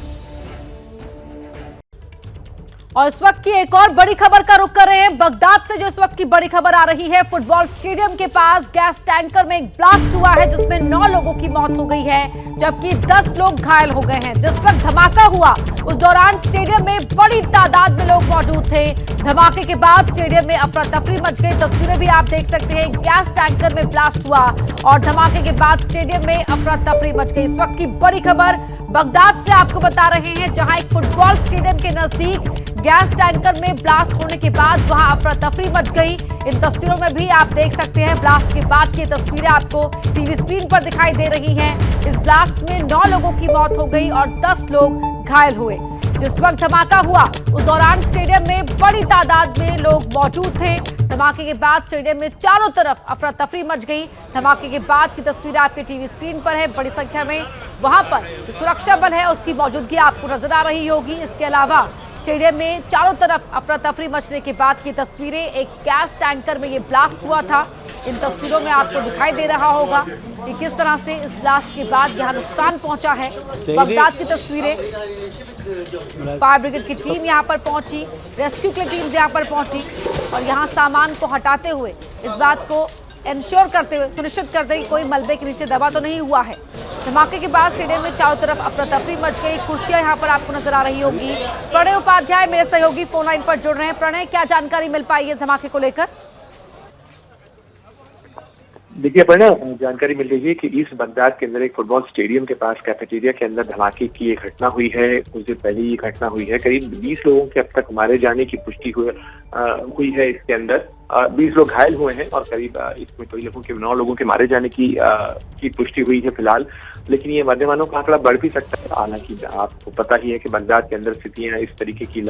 और इस वक्त की एक और बड़ी खबर का रुख कर रहे हैं बगदाद से। जो इस वक्त की बड़ी खबर आ रही है, फुटबॉल स्टेडियम के पास गैस टैंकर में एक ब्लास्ट हुआ है जिसमें 9 लोगों की मौत हो गई है, जबकि 10 लोग घायल हो गए हैं। जिस वक्त धमाका हुआ उस दौरान स्टेडियम में बड़ी तादाद में लोग मौजूद थे। धमाके के बाद स्टेडियम में अफरा तफरी मच गई। तस्वीरें भी आप देख सकते हैं। गैस टैंकर में ब्लास्ट हुआ और धमाके के बाद स्टेडियम में अफरा तफरी मच गई। इस वक्त की बड़ी खबर बगदाद से आपको बता रहे हैं, जहां एक फुटबॉल स्टेडियम के नजदीक गैस टैंकर में ब्लास्ट होने के बाद वहां अफरा तफरी मच गई। इन तस्वीरों में भी आप देख सकते हैं ब्लास्ट के बाद की तस्वीरें आपको टीवी स्क्रीन पर दिखाई दे रही हैं। इस ब्लास्ट में 9 लोगों की मौत हो गई और 10 लोग घायल हुए। जिस वक्त धमाका हुआ उस दौरान स्टेडियम में बड़ी तादाद में लोग मौजूद थे। धमाके के बाद स्टेडियम में चारों तरफ अफरा तफरी मच गई। धमाके के बाद की तस्वीर आपके टीवी स्क्रीन पर है। बड़ी संख्या में वहां पर जो सुरक्षा बल है उसकी मौजूदगी आपको नजर आ रही होगी। इसके अलावा स्टेडियम में चारों तरफ अफरा तफरी मचने के बाद की तस्वीरें। एक गैस टैंकर में ये ब्लास्ट हुआ था। इन तस्वीरों में आपको दिखाई दे रहा होगा कि किस तरह से इस ब्लास्ट के बाद यहाँ नुकसान पहुंचा है। बगदाद की तस्वीरें। फायर ब्रिगेड की टीम यहाँ पर पहुंची, रेस्क्यू की टीम यहाँ पर पहुंची और यहाँ सामान को हटाते हुए इस बात को इंश्योर करते हुए, सुनिश्चित करते हुए कोई मलबे के नीचे दबा तो नहीं हुआ है। धमाके के बाद स्टेडियम में चारों तरफ अफरा तफरी मच गई। कुर्सियां यहाँ पर आपको नजर आ रही होगी। प्रणय उपाध्याय मेरे सहयोगी फोन लाइन पर जुड़ रहे हैं। प्रणय, क्या जानकारी मिल पाई है धमाके को लेकर?
देखिए अपना जानकारी मिल रही है कि ईस्ट बगदाद के अंदर एक फुटबॉल स्टेडियम के पास कैफेटेरिया के अंदर धमाके की एक घटना हुई है। कुछ देर पहले ये घटना हुई है। करीब 20 लोगों के अब तक मारे जाने की पुष्टि हुई है। इसके अंदर 20 लोग घायल हुए हैं और करीब इसमें कई लोगों के 9 लोगों के मारे जाने की पुष्टि हुई है फिलहाल। लेकिन ये मरने वालों का आंकड़ा बढ़ भी सकता है। हालांकि आपको पता ही है कि बगदाद के अंदर स्थितियां इस तरीके की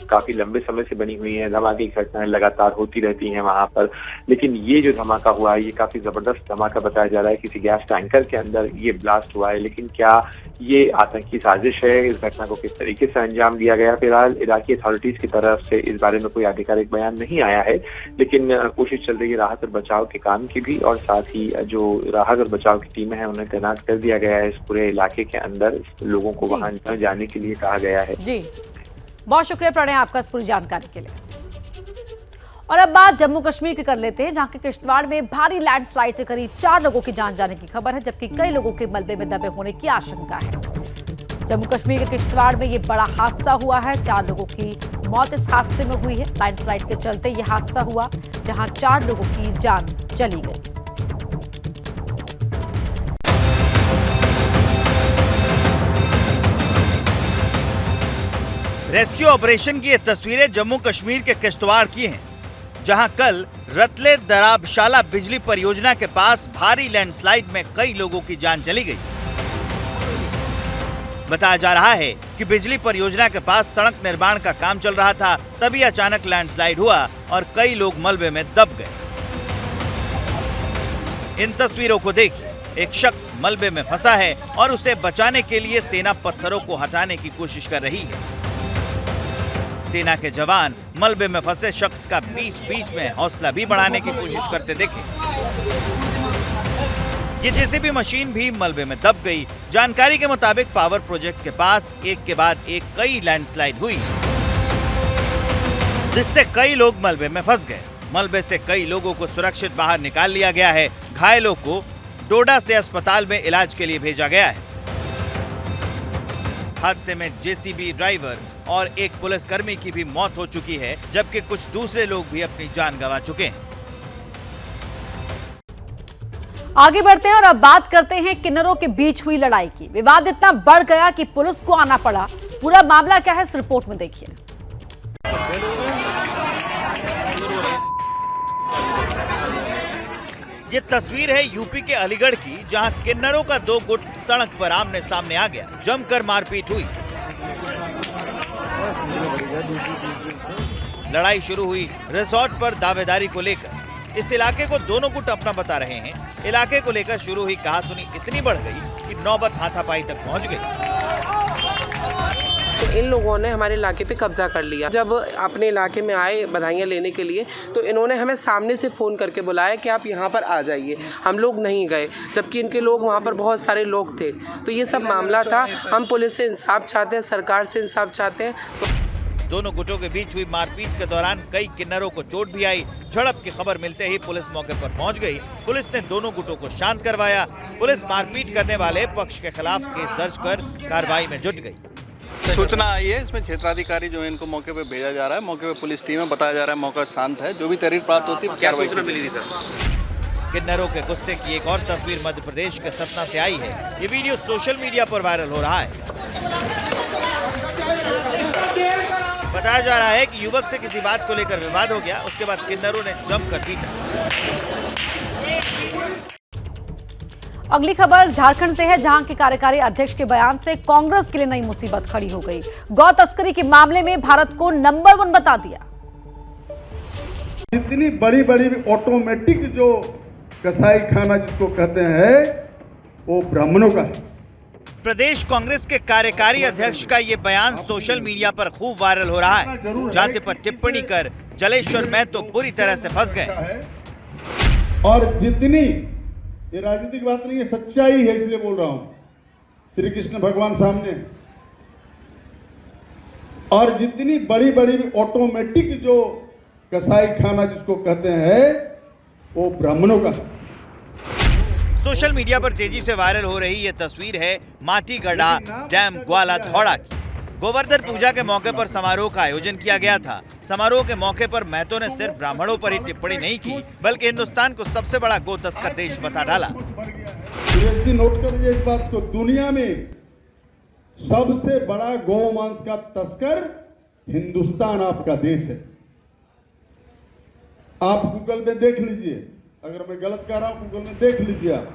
काफी लंबे समय से बनी हुई हैं। धमाके की घटनाएं लगातार होती रहती हैं वहां पर। लेकिन ये जो धमाका हुआ है ये काफी जबरदस्त धमाका बताया जा रहा है। किसी गैस टैंकर के अंदर ये ब्लास्ट हुआ है। लेकिन क्या ये आतंकी साजिश है? इस घटना को किस तरीके से अंजाम दिया गया? फिलहाल इराकी अथॉरिटीज की तरफ से इस बारे में कोई आधिकारिक बयान नहीं आया है। लेकिन कोशिश चल रही है राहत और बचाव के काम की भी, और साथ ही जो राहत और बचाव की टीमें हैं उन्हें तैनात कर दिया गया है इस पूरे इलाके के अंदर। लोगों को वहां न जाने के लिए कहा गया है।
जी, बहुत शुक्रिया प्रणय आपका इस पूरी जानकारी के लिए। और अब बात जम्मू कश्मीर की कर लेते हैं, जहां के किश्तवाड़ में भारी लैंडस्लाइड से करीब 4 लोगों की जान जाने की खबर है, जबकि कई लोगों के मलबे में दबे होने की आशंका है। जम्मू कश्मीर के किश्तवाड़ में ये बड़ा हादसा हुआ है। 4 लोगों की मौत इस हादसे में हुई है। लैंडस्लाइड के चलते ये हादसा हुआ, जहां 4 लोगों की जान चली गई।
रेस्क्यू ऑपरेशन की ये तस्वीरें जम्मू कश्मीर के किश्तवाड़ की हैं, जहां कल रतले दराबशाला बिजली परियोजना के पास भारी लैंडस्लाइड में कई लोगों की जान चली गई। बताया जा रहा है कि बिजली परियोजना के पास सड़क निर्माण का काम चल रहा था, तभी अचानक लैंडस्लाइड हुआ और कई लोग मलबे में दब गए। इन तस्वीरों को देखिए, एक शख्स मलबे में फंसा है और उसे बचाने के लिए सेना पत्थरों को हटाने की कोशिश कर रही है। सेना के जवान मलबे में फंसे शख्स का बीच बीच में हौसला भी बढ़ाने की कोशिश करते देखे। ये जेसीबी मशीन भी मलबे में दब गई। जानकारी के मुताबिक पावर प्रोजेक्ट के पास एक के बाद एक कई लैंडस्लाइड हुई, जिससे कई लोग मलबे में फंस गए। मलबे से कई लोगों को सुरक्षित बाहर निकाल लिया गया है। घायलों को डोडा से अस्पताल में इलाज के लिए भेजा गया है। हादसे में जेसीबी ड्राइवर और एक पुलिसकर्मी की भी मौत हो चुकी है, जबकि कुछ दूसरे लोग भी अपनी जान गंवा चुके हैं।
आगे बढ़ते हैं और अब बात करते हैं किन्नरों के बीच हुई लड़ाई की। विवाद इतना बढ़ गया कि पुलिस को आना पड़ा। पूरा मामला क्या है, इस रिपोर्ट में देखिए।
ये तस्वीर है यूपी के अलीगढ़ की, जहां किन्नरों का दो गुट सड़क पर आमने सामने आ गया। जमकर मारपीट हुई। लड़ाई शुरू हुई रिसोर्ट पर दावेदारी को लेकर। इस इलाके को दोनों गुट अपना बता रहे हैं। इलाके को लेकर शुरू हुई कहासुनी इतनी बढ़ गई कि नौबत हाथापाई तक पहुंच गई।
तो इन लोगों ने हमारे इलाके पे कब्जा कर लिया। जब अपने इलाके में आए बधाइयाँ लेने के लिए, तो इन्होंने हमें सामने से फ़ोन करके बुलाया कि आप यहाँ पर आ जाइए। हम लोग नहीं गए, जबकि इनके लोग वहाँ पर बहुत सारे लोग थे। तो ये सब मामला था। हम पुलिस से इंसाफ चाहते हैं, सरकार से इंसाफ चाहते हैं।
दोनों गुटों के बीच हुई मारपीट के दौरान कई किन्नरों को चोट भी आई। झड़प की खबर मिलते ही पुलिस मौके पर पहुंच गई। पुलिस ने दोनों गुटों को शांत करवाया। पुलिस मारपीट करने वाले पक्ष के खिलाफ केस दर्ज कर कार्रवाई में जुट गई।
सूचना आई है, इसमें क्षेत्राधिकारी जो है इनको मौके पे भेजा जा रहा है। मौके पे पुलिस टीम है, बताया जा रहा है मौका शांत है। जो भी तहरीर प्राप्त होती है, क्या सूचना मिली थी सर?
किन्नरों के गुस्से की एक और तस्वीर मध्य प्रदेश के सतना से आई है। ये वीडियो सोशल मीडिया पर वायरल हो रहा है। बताया जा रहा है कि युवक से किसी बात को लेकर विवाद हो गया। उसके बाद किन्नरों ने जमकर पीटा।
अगली खबर झारखंड से है, जहां के कार्यकारी अध्यक्ष के बयान से कांग्रेस के लिए नई मुसीबत खड़ी हो गई। गौ तस्करी के मामले में भारत को नंबर 1 बता दिया।
जितनी बड़ी बड़ी ऑटोमेटिक जो कसाई खाना जिसको कहते हैं, वो ब्राह्मणों का है।
प्रदेश कांग्रेस के कार्यकारी अध्यक्ष का ये बयान सोशल मीडिया पर खूब वायरल हो रहा है। जाति पर टिप्पणी कर जलेश्वर महतो पूरी तरह से फंस गए।
और जितनी, ये राजनीतिक बात नहीं है, सच्चाई है, इसलिए बोल रहा हूं। श्री कृष्ण भगवान सामने। और जितनी बड़ी बड़ी ऑटोमेटिक जो कसाई खाना जिसको कहते हैं, वो ब्राह्मणों का है।
सोशल मीडिया पर तेजी से वायरल हो रही ये तस्वीर है माटीगढ़ा डैम ग्वाला धौड़ा की। गोवर्धन पूजा के मौके पर समारोह का आयोजन किया गया था। समारोह के मौके पर महतो ने सिर्फ ब्राह्मणों पर ही टिप्पणी नहीं की, बल्कि हिंदुस्तान को सबसे बड़ा गो तस्कर देश बता डाला।
नोट करिए इस बात को, दुनिया में सबसे बड़ा गौ मांस का तस्कर हिंदुस्तान आपका देश है। आप गूगल में देख लीजिए, अगर मैं गलत कह रहा हूं गूगल में देख लीजिए आप।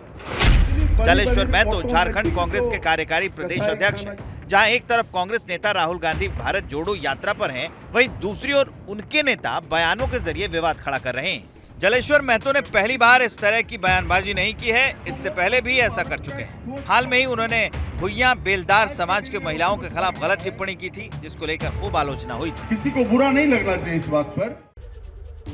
जलेश्वर महतो झारखंड कांग्रेस के कार्यकारी प्रदेश अध्यक्ष हैं। जहां एक तरफ कांग्रेस नेता राहुल गांधी भारत जोड़ो यात्रा पर हैं, वहीं दूसरी ओर उनके नेता बयानों के जरिए विवाद खड़ा कर रहे हैं। जलेश्वर महतो ने पहली बार इस तरह की बयानबाजी नहीं की है, इससे पहले भी ऐसा कर चुके हैं। हाल में ही उन्होंने भुइयां बेलदार समाज के महिलाओं के खिलाफ गलत टिप्पणी की थी, जिसको लेकर खूब आलोचना हुई थी।
किसी को बुरा नहीं लगना चाहिए इस बात पर।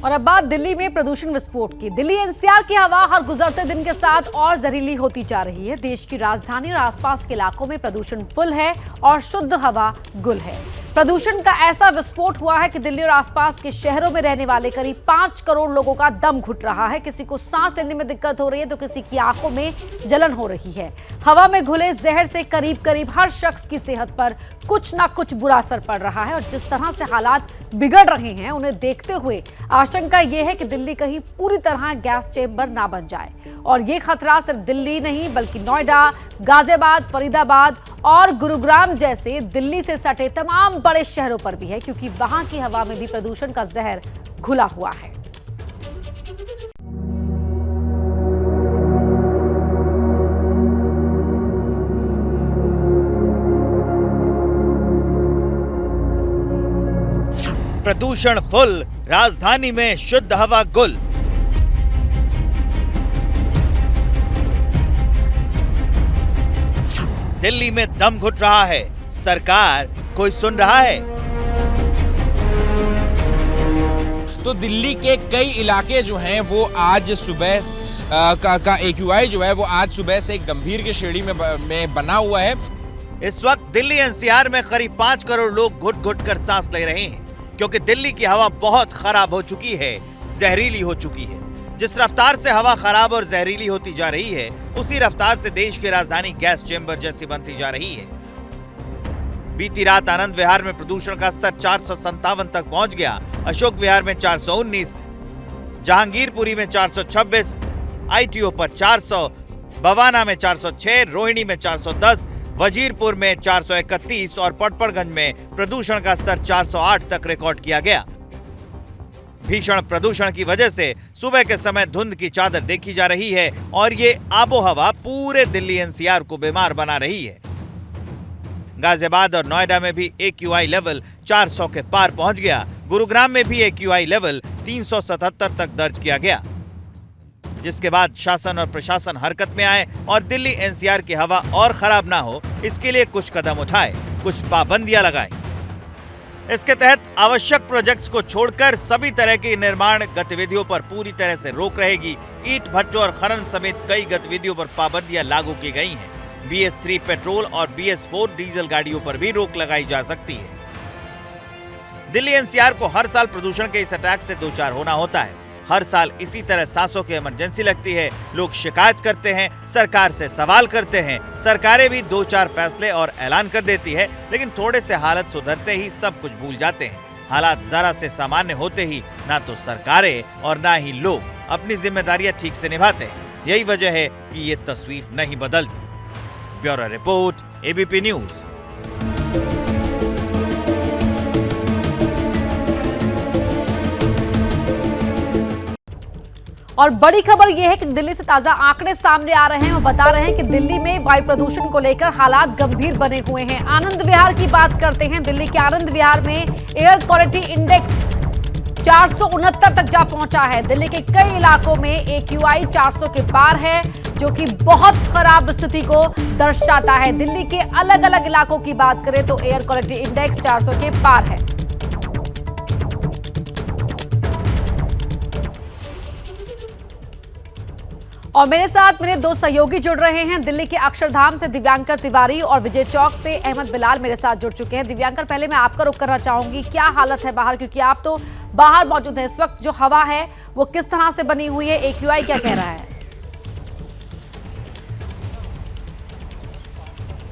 और अब बात दिल्ली में प्रदूषण विस्फोट की। दिल्ली एनसीआर की हवा हर गुजरते दिन के साथ और जहरीली होती जा रही है। देश की राजधानी और आसपास के इलाकों में प्रदूषण फुल है और शुद्ध हवा गुल है। प्रदूषण का ऐसा विस्फोट हुआ है कि दिल्ली और आसपास के शहरों में रहने वाले करीब 5 करोड़ लोगों का दम घुट रहा है। किसी को सांस लेने में दिक्कत हो रही है तो किसी की आंखों में जलन हो रही है। हवा में घुले जहर से करीब करीब हर शख्स की सेहत पर कुछ ना कुछ बुरा असर पड़ रहा है। और जिस तरह से हालात बिगड़ रहे हैं, उन्हें देखते हुए आशंका यह है कि दिल्ली कहीं पूरी तरह गैस चेंबर ना बन जाए। और ये खतरा सिर्फ दिल्ली नहीं, बल्कि नोएडा, गाजियाबाद, फरीदाबाद और गुरुग्राम जैसे दिल्ली से सटे तमाम बड़े शहरों पर भी है, क्योंकि वहां की हवा में भी प्रदूषण का जहर घुला हुआ है।
प्रदूषण फुल, राजधानी में शुद्ध हवा गुल। दिल्ली में दम घुट रहा है, सरकार कोई सुन रहा है?
तो दिल्ली के कई इलाके जो हैं वो आज सुबह का AQI जो है वो आज सुबह से एक गंभीर की श्रेणी में बना हुआ है।
इस वक्त दिल्ली एनसीआर में करीब 5 करोड़ लोग घुट घुट कर सांस ले रहे हैं, क्योंकि दिल्ली की हवा बहुत खराब हो चुकी है, जहरीली हो चुकी है। जिस रफ्तार से हवा खराब और जहरीली होती जा रही है, उसी रफ्तार से देश की राजधानी गैस चेंबर जैसी बनती जा रही है। बीती रात आनंद विहार में प्रदूषण का स्तर 457 तक पहुंच गया। अशोक विहार में 419, जहांगीरपुरी में 426, ITO पर 400, बवाना में 406, रोहिणी में 410, वजीरपुर में 431 और पटपड़गंज में प्रदूषण का स्तर 408 तक रिकॉर्ड किया गया। भीषण प्रदूषण की वजह से सुबह के समय धुंध की चादर देखी जा रही है और ये आबोहवा पूरे दिल्ली एनसीआर को बीमार बना रही है। गाजियाबाद और नोएडा में भी AQI लेवल 400 के पार पहुंच गया। गुरुग्राम में भी AQI लेवल 377 तक दर्ज किया गया, जिसके बाद शासन और प्रशासन हरकत में आए और दिल्ली एनसीआर की हवा और खराब ना हो, इसके लिए कुछ कदम उठाए, कुछ पाबंदियां लगाएं। इसके तहत आवश्यक प्रोजेक्ट्स को छोड़कर सभी तरह की निर्माण गतिविधियों पर पूरी तरह से रोक रहेगी। ईंट भट्टों और खनन समेत कई गतिविधियों पर पाबंदियां लागू की गई हैं। BS3 पेट्रोल और BS4 डीजल गाड़ियों पर भी रोक लगाई जा सकती है। दिल्ली एनसीआर को हर साल प्रदूषण के इस अटैक से दो चार होना होता है। हर साल इसी तरह सांसों की इमरजेंसी लगती है, लोग शिकायत करते हैं, सरकार से सवाल करते हैं, सरकारें भी दो चार फैसले और ऐलान कर देती है, लेकिन थोड़े से हालत सुधरते ही सब कुछ भूल जाते हैं। हालात जरा से सामान्य होते ही ना तो सरकारें और ना ही लोग अपनी जिम्मेदारियां ठीक से निभाते हैं। यही वजह है कि ये तस्वीर नहीं बदलती। Bureau report, ABP news.
और बड़ी खबर यह है कि दिल्ली से ताजा आंकड़े सामने आ रहे हैं और बता रहे हैं कि दिल्ली में वायु प्रदूषण को लेकर हालात गंभीर बने हुए हैं। आनंद विहार की बात करते हैं। दिल्ली के आनंद विहार में एयर क्वालिटी इंडेक्स 469 तक जा पहुंचा है। दिल्ली के कई इलाकों में AQI 400 के पार है, जो कि बहुत खराब स्थिति को दर्शाता है। दिल्ली के अलग अलग इलाकों की बात करें तो एयर क्वालिटी इंडेक्स 400 के पार है। और मेरे साथ मेरे दो सहयोगी जुड़ रहे हैं। दिल्ली के अक्षरधाम से दिव्यांकर तिवारी और विजय चौक से अहमद बिलाल मेरे साथ जुड़ चुके हैं। दिव्यांकर, पहले मैं आपका रुख करना चाहूंगी, क्या हालत है बाहर, क्योंकि आप तो बाहर मौजूद हैं। इस वक्त जो हवा है वो किस तरह से बनी हुई है, AQI क्या कह रहा है?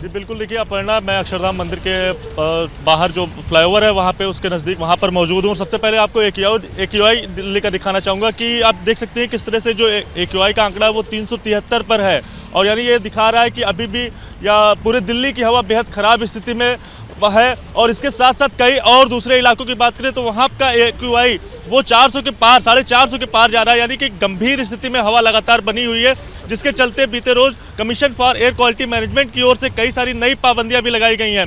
जी बिल्कुल, देखिए अपर्णा, मैं अक्षरधाम मंदिर के बाहर जो फ्लाईओवर है वहाँ पे उसके नज़दीक वहाँ पर मौजूद हूँ। सबसे पहले आपको AQI दिल्ली का दिखाना चाहूँगा कि आप देख सकते हैं किस तरह से जो AQI का आंकड़ा वो 373 पर है, और यानी ये दिखा रहा है कि अभी भी या पूरे दिल्ली की हवा बेहद ख़राब स्थिति में है। और इसके साथ साथ कई और दूसरे इलाकों की बात करें तो वहाँ का AQI वो 400 के पार, 450 के पार जा रहा है, यानी कि गंभीर स्थिति में हवा लगातार बनी हुई है, जिसके चलते बीते रोज commission for air quality management की ओर से कई सारी नई पाबंदियां भी लगाई गई हैं।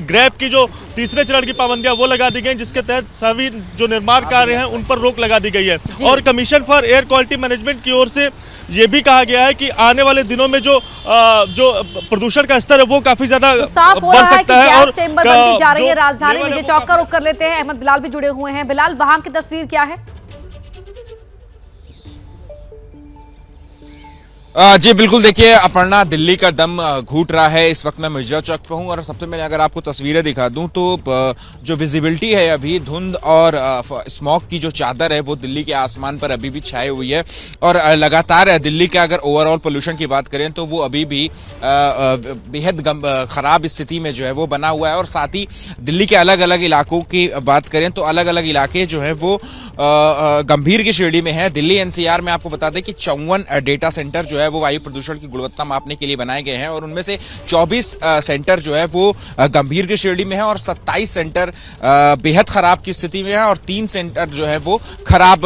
ग्रैब की जो तीसरे चरण की पाबंदियां वो लगा दी गई, जिसके तहत सभी जो निर्माण कार्य हैं उन पर रोक लगा दी गई है। और commission for air quality management की ओर से ये भी कहा गया है कि आने वाले दिनों में जो प्रदूषण का स्तर है वो काफी ज्यादा बढ़ सकता है। और
चेंबर बनती जा रही है राजधानी। विजय चौक का रुख कर लेते हैं, अहमद बिलाल भी जुड़े हुए हैं। बिलाल, वहां की तस्वीर क्या है?
जी बिल्कुल, देखिए अपर्णा, दिल्ली का दम घूट रहा है। इस वक्त मैं मिर्जा चौक पे हूँ और सबसे पहले अगर आपको तस्वीरें दिखा दूं तो जो विजिबिलिटी है अभी धुंध और स्मॉग की जो चादर है वो दिल्ली के आसमान पर अभी भी छाई हुई है। और लगातार दिल्ली के अगर ओवरऑल पोल्यूशन की बात करें तो वो अभी भी बेहद खराब स्थिति में जो है वो बना हुआ है। और साथ ही दिल्ली के अलग अलग इलाकों की बात करें तो अलग अलग इलाके जो है वो गंभीर की श्रेणी में है। दिल्ली NCR में आपको बता दें कि 54 डेटा सेंटर जो है वो वायु प्रदूषण की गुणवत्ता मापने के लिए बनाए गए हैं, और उनमें से 24 सेंटर जो है वो गंभीर की श्रेणी में है और 27 सेंटर बेहद खराब की स्थिति में है और 3 सेंटर जो है वो खराब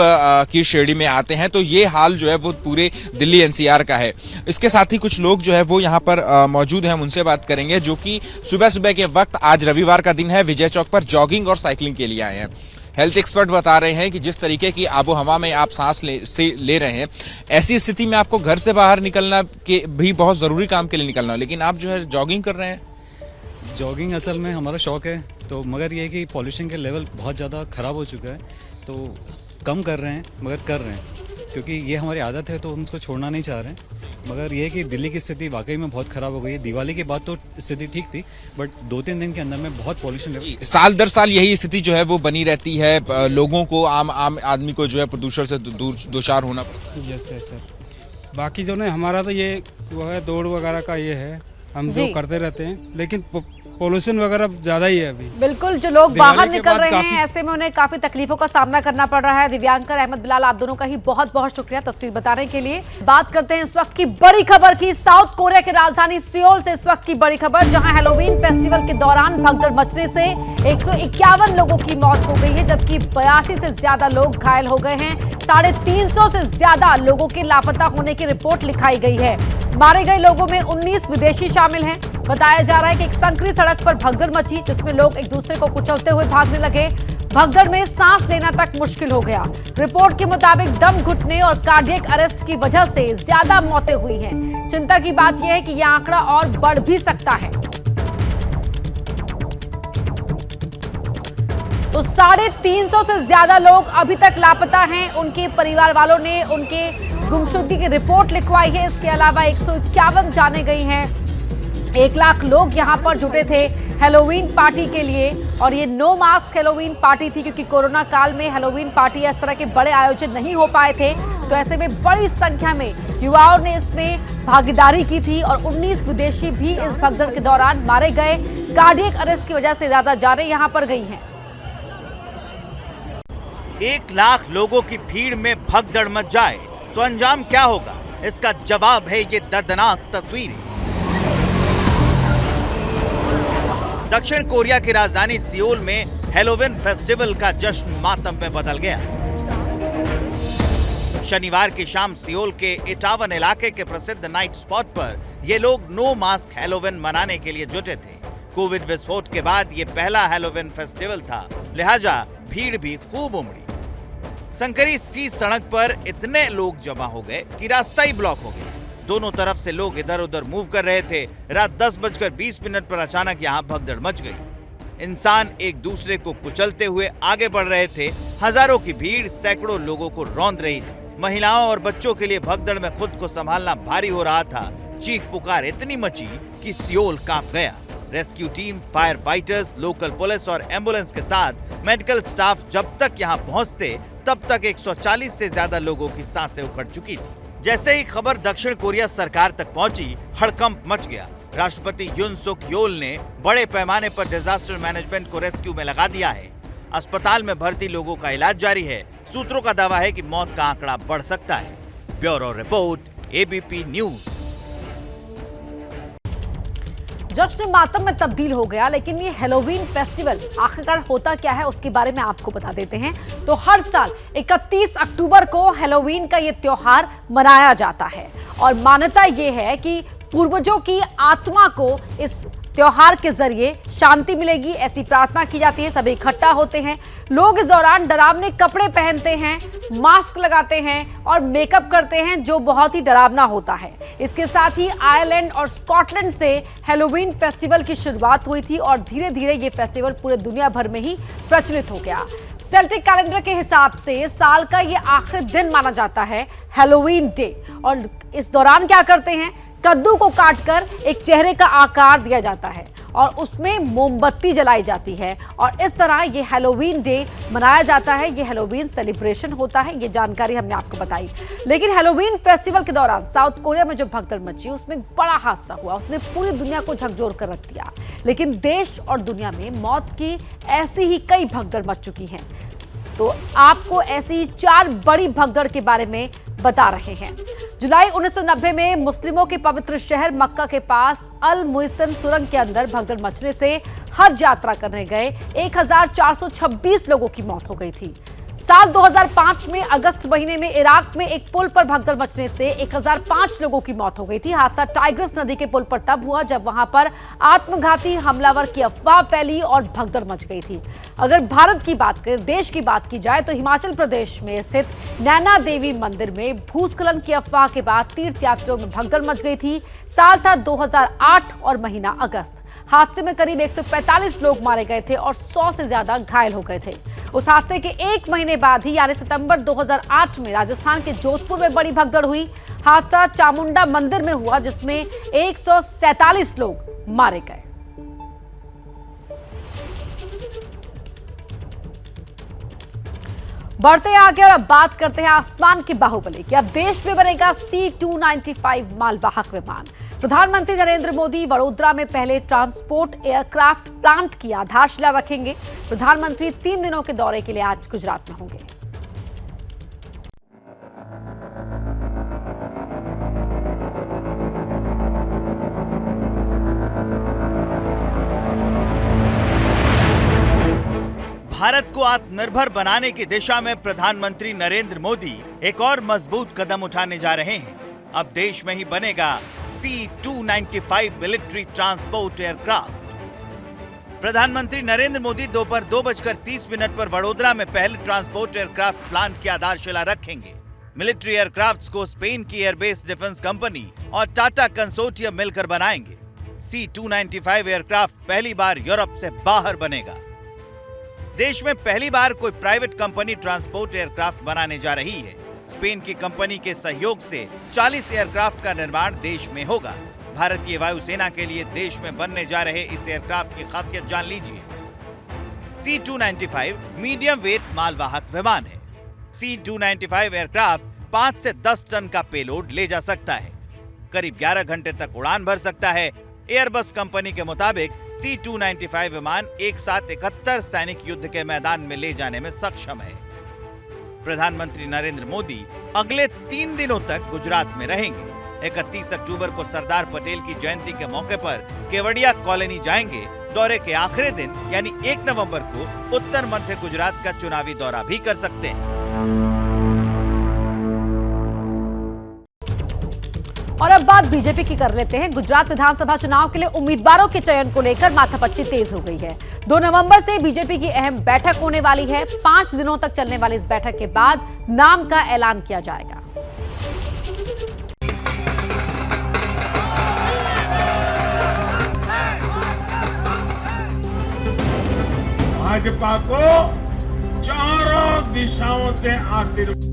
की श्रेणी में आते हैं। तो ये हाल जो है वो पूरे दिल्ली NCR का है। इसके साथ ही कुछ लोग जो है वो यहाँ पर मौजूद हैं, हम उनसे बात करेंगे, जो कि सुबह सुबह के वक्त, आज रविवार का दिन है, विजय चौक पर जॉगिंग और साइकिलिंग के लिए आए हैं। हेल्थ एक्सपर्ट बता रहे हैं कि जिस तरीके की आबो हवा में आप सांस ले रहे हैं, ऐसी स्थिति में आपको घर से बाहर निकलना के भी बहुत ज़रूरी काम के लिए निकलना, लेकिन आप जो है जॉगिंग कर रहे हैं।
जॉगिंग असल में हमारा शौक है, तो मगर ये है कि पॉल्यूशन के लेवल बहुत ज़्यादा ख़राब हो चुका है, तो कम कर रहे हैं मगर कर रहे हैं। क्योंकि ये हमारी आदत है तो हम इसको छोड़ना नहीं चाह रहे हैं। मगर ये है कि दिल्ली की स्थिति वाकई में बहुत ख़राब हो गई है। दिवाली के बाद तो स्थिति ठीक थी, बट 2-3 दिन के अंदर में बहुत पॉल्यूशन है।
साल दर साल यही स्थिति जो है वो बनी रहती है, लोगों को आम आदमी को जो है प्रदूषण से दोचार होना पड़ता है।
Yes sir. बाकी जो है हमारा तो ये वो है दौड़ वगैरह का ये है, हम जो करते रहते हैं, लेकिन पोल्यूशन वगैरह ज्यादा ही है अभी।
बिल्कुल, जो लोग बाहर निकल रहे हैं ऐसे में उन्हें काफी तकलीफों का सामना करना पड़ रहा है। दिव्यांकर, अहमद बिलाल, आप दोनों का ही बहुत बहुत शुक्रिया तस्वीर बताने के लिए। बात करते हैं इस वक्त की बड़ी खबर की। साउथ कोरिया की राजधानी सियोल से इस वक्त की बड़ी खबर, जहां हैलोवीन फेस्टिवल के दौरान भगदड़ मचने से 151 लोगों की मौत हो गई है, जबकि 82 से ज्यादा लोग घायल हो गए हैं। 350 से ज्यादा लोगों के लापता होने की रिपोर्ट लिखाई गई है। मारे गए लोगों में 19 विदेशी शामिल हैं। बताया जा रहा है कि एक संकरी सड़क पर भगदड़ मची, जिसमें लोग एक दूसरे को कुचलते हुए भागने लगे। भगदड़ में सांस लेना तक मुश्किल हो गया। रिपोर्ट के मुताबिक दम घुटने और कार्डियक अरेस्ट की वजह से ज्यादा मौतें हुई हैं। चिंता की बात यह है कि यह आंकड़ा और बढ़ भी सकता है। तो 350 से ज्यादा लोग अभी तक लापता हैं। उनके परिवार वालों ने उनके गुमशुदगी की रिपोर्ट लिखवाई है। इसके अलावा 151 जाने गई हैं। 1 लाख लोग यहां पर जुटे थे हैलोवीन पार्टी के लिए, और ये नो मास्क हैलोवीन पार्टी थी, क्योंकि कोरोना काल में हैलोवीन पार्टी इस तरह के बड़े आयोजन नहीं हो पाए थे। तो ऐसे में बड़ी संख्या में युवाओं ने इसमें भागीदारी की थी, और 19 विदेशी भी इस भगदड़ के दौरान मारे गए। कार्डियक अरेस्ट की वजह से ज्यादा जानें यहां पर गई हैं।
1 लाख लोगों की भीड़ में भगदड़ मच जाए तो अंजाम क्या होगा? इसका जवाब है ये दर्दनाक तस्वीरें। दक्षिण कोरिया की राजधानी सियोल में हैलोवीन फेस्टिवल का जश्न मातम में बदल गया। शनिवार की शाम सियोल के इटावन इलाके के प्रसिद्ध नाइट स्पॉट पर ये लोग नो मास्क हैलोवीन मनाने के लिए जुटे थे। कोविड विस्फोट के बाद ये पहला हैलोवीन फेस्टिवल था, लिहाजा भीड़ भी खूब उमड़ी। संकरी सी सड़क पर इतने लोग जमा हो गए कि रास्ता ही ब्लॉक हो गया। दोनों तरफ से लोग इधर उधर मूव कर रहे थे। रात 10:20 पर अचानक यहाँ भगदड़ मच गई। इंसान एक दूसरे को कुचलते हुए आगे बढ़ रहे थे। हजारों की भीड़ सैकड़ों लोगों को रौंद रही थी। महिलाओं और बच्चों के लिए भगदड़ में खुद को संभालना भारी हो रहा था। चीख पुकार इतनी मची कि सियोल कांप गया। Rescue team, fire fighters, local police और एम्बुलेंस के साथ मेडिकल स्टाफ जब तक यहां पहुंचते तब तक 140 से ज्यादा लोगों की सांसें उखड़ चुकी थी। जैसे ही खबर दक्षिण कोरिया सरकार तक पहुंची, हड़कंप मच गया। राष्ट्रपति युन सुक योल ने बड़े पैमाने पर डिजास्टर मैनेजमेंट को रेस्क्यू में लगा दिया है। अस्पताल में भर्ती लोगों का इलाज जारी है। सूत्रों का दावा है कि मौत का आंकड़ा बढ़ सकता है। Bureau report, ABP news.
जश्न मातम में तब्दील हो गया, लेकिन ये हैलोवीन फेस्टिवल आखिरकार होता क्या है उसके बारे में आपको बता देते हैं। तो हर साल 31 अक्टूबर को हैलोवीन का ये त्योहार मनाया जाता है, और मान्यता ये है कि पूर्वजों की आत्मा को इस त्योहार के जरिए शांति मिलेगी, ऐसी प्रार्थना की जाती है। सभी इकट्ठा होते हैं। लोग इस दौरान डरावने कपड़े पहनते हैं, मास्क लगाते हैं और मेकअप करते हैं, जो बहुत ही डरावना होता है। इसके साथ ही आयरलैंड और स्कॉटलैंड से हैलोवीन फेस्टिवल की शुरुआत हुई थी, और धीरे धीरे ये फेस्टिवल पूरे दुनिया भर में ही प्रचलित हो गया। सेल्टिक कैलेंडर के हिसाब से साल का ये आखिरी दिन माना जाता है हैलोवीन डे। और इस दौरान क्या करते हैं? कद्दू को काटकर एक चेहरे का आकार दिया जाता है और उसमें मोमबत्ती जलाई जाती है, और इस तरह ये हैलोवीन डे मनाया जाता है। ये हैलोवीन सेलिब्रेशन होता है। ये जानकारी हमने आपको बताई। लेकिन हैलोवीन फेस्टिवल के दौरान साउथ कोरिया में जो भगदड़ मची, उसमें बड़ा हादसा हुआ। उसने पूरी दुनिया को झकझोर कर रख दिया। लेकिन देश और दुनिया में मौत की ऐसी ही कई भगदड़ मच चुकी हैं। तो आपको ऐसी 4 बड़ी भगदड़ के बारे में बता रहे हैं। जुलाई 1990 में मुस्लिमों के पवित्र शहर मक्का के पास अल मुइसन सुरंग के अंदर भगदड़ मचने से हज यात्रा करने गए 1426 लोगों की मौत हो गई थी। साल 2005 में अगस्त महीने में इराक में एक पुल पर भगदड़ मचने से 1005 लोगों की मौत हो गई थी। हादसा टाइग्रिस नदी के पुल पर तब हुआ जब वहां पर आत्मघाती हमलावर की अफवाह फैली और भगदड़ मच गई थी। अगर भारत की बात करें, देश की बात की जाए, तो हिमाचल प्रदेश में स्थित नैना देवी मंदिर में भूस्खलन की अफवाह के बाद तीर्थयात्रियों में भगदड़ मच गई थी। साल था 2008 और महीना अगस्त। हादसे में करीब 145 लोग मारे गए थे और 100 से ज्यादा घायल हो गए थे। उस हादसे के 1 महीने बाद ही यानी सितंबर 2008 में राजस्थान के जोधपुर में बड़ी भगदड़ हुई। हादसा चामुंडा मंदिर में हुआ जिसमें 147 लोग मारे गए। बढ़ते आगे और अब बात करते हैं आसमान के बाहुबली की। अब देश में बनेगा C-295 मालवाहक विमान। प्रधानमंत्री नरेंद्र मोदी वडोदरा में पहले ट्रांसपोर्ट एयरक्राफ्ट प्लांट की आधारशिला रखेंगे। प्रधानमंत्री 3 दिनों के दौरे के लिए आज गुजरात में होंगे।
भारत को आत्मनिर्भर बनाने की दिशा में प्रधानमंत्री नरेंद्र मोदी एक और मजबूत कदम उठाने जा रहे हैं। अब देश में ही बनेगा C-295 मिलिट्री ट्रांसपोर्ट एयरक्राफ्ट। प्रधानमंत्री नरेंद्र मोदी दोपहर 2:30 पर वडोदरा में पहले ट्रांसपोर्ट एयरक्राफ्ट प्लांट की आधारशिला रखेंगे। मिलिट्री एयरक्राफ्ट्स को स्पेन की एयरबेस डिफेंस कंपनी और टाटा कंसोर्टियम मिलकर बनाएंगे। C-295 एयरक्राफ्ट पहली बार यूरोप से बाहर बनेगा। देश में पहली बार कोई प्राइवेट कंपनी ट्रांसपोर्ट एयरक्राफ्ट बनाने जा रही है। स्पेन की कंपनी के सहयोग से 40 एयरक्राफ्ट का निर्माण देश में होगा। भारतीय वायुसेना के लिए देश में बनने जा रहे इस एयरक्राफ्ट की खासियत जान लीजिए। C-295 मीडियम वेट मालवाहक विमान है। C-295 एयरक्राफ्ट 5 से 10 टन का पेलोड ले जा सकता है। करीब 11 घंटे तक उड़ान भर सकता है। एयरबस कंपनी के मुताबिक C-295 विमान एक साथ 71 सैनिक युद्ध के मैदान में ले जाने में सक्षम है। प्रधानमंत्री नरेंद्र मोदी अगले 3 दिनों तक गुजरात में रहेंगे। 31 अक्टूबर को सरदार पटेल की जयंती के मौके पर केवड़िया कॉलोनी जाएंगे। दौरे के आखिरी दिन यानी 1 नवंबर को उत्तर मध्य गुजरात का चुनावी दौरा भी कर सकते हैं।
और अब बात बीजेपी की कर लेते हैं। गुजरात विधानसभा चुनाव के लिए उम्मीदवारों के चयन को लेकर माथापच्ची तेज हो गई है। 2 नवंबर से बीजेपी की अहम बैठक होने वाली है। 5 दिनों तक चलने वाली इस बैठक के बाद नाम का ऐलान किया जाएगा।
भाजपा को चारों दिशाओं से आशीर्वाद।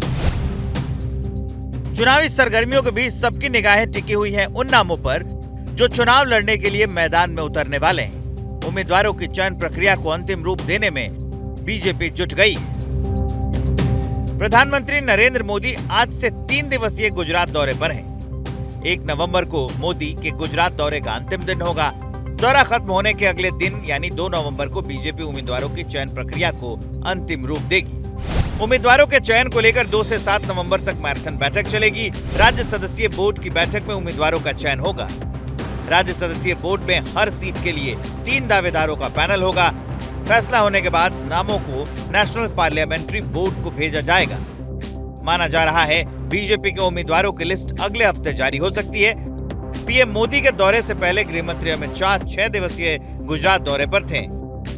चुनावी सरगर्मियों के बीच सबकी निगाहें टिकी हुई हैं उन नामों पर जो चुनाव लड़ने के लिए मैदान में उतरने वाले हैं। उम्मीदवारों की चयन प्रक्रिया को अंतिम रूप देने में बीजेपी जुट गई है। प्रधानमंत्री नरेंद्र मोदी आज से 3 दिवसीय गुजरात दौरे पर हैं। 1 नवंबर को मोदी के गुजरात दौरे का अंतिम दिन होगा। दौरा खत्म होने के अगले दिन यानी 2 नवंबर को बीजेपी उम्मीदवारों की चयन प्रक्रिया को अंतिम रूप देगी। उम्मीदवारों के चयन को लेकर 2 से 7 नवंबर तक मैराथन बैठक चलेगी। राज्य सदस्यीय बोर्ड की बैठक में उम्मीदवारों का चयन होगा। राज्य सदस्यीय बोर्ड में हर सीट के लिए 3 दावेदारों का पैनल होगा। फैसला होने के बाद नामों को नेशनल पार्लियामेंट्री बोर्ड को भेजा जाएगा। माना जा रहा है बीजेपी के उम्मीदवारों की लिस्ट अगले हफ्ते जारी हो सकती है। पीएम मोदी के दौरे से पहले गृह मंत्री अमित शाह 6 दिवसीय गुजरात दौरे पर थे।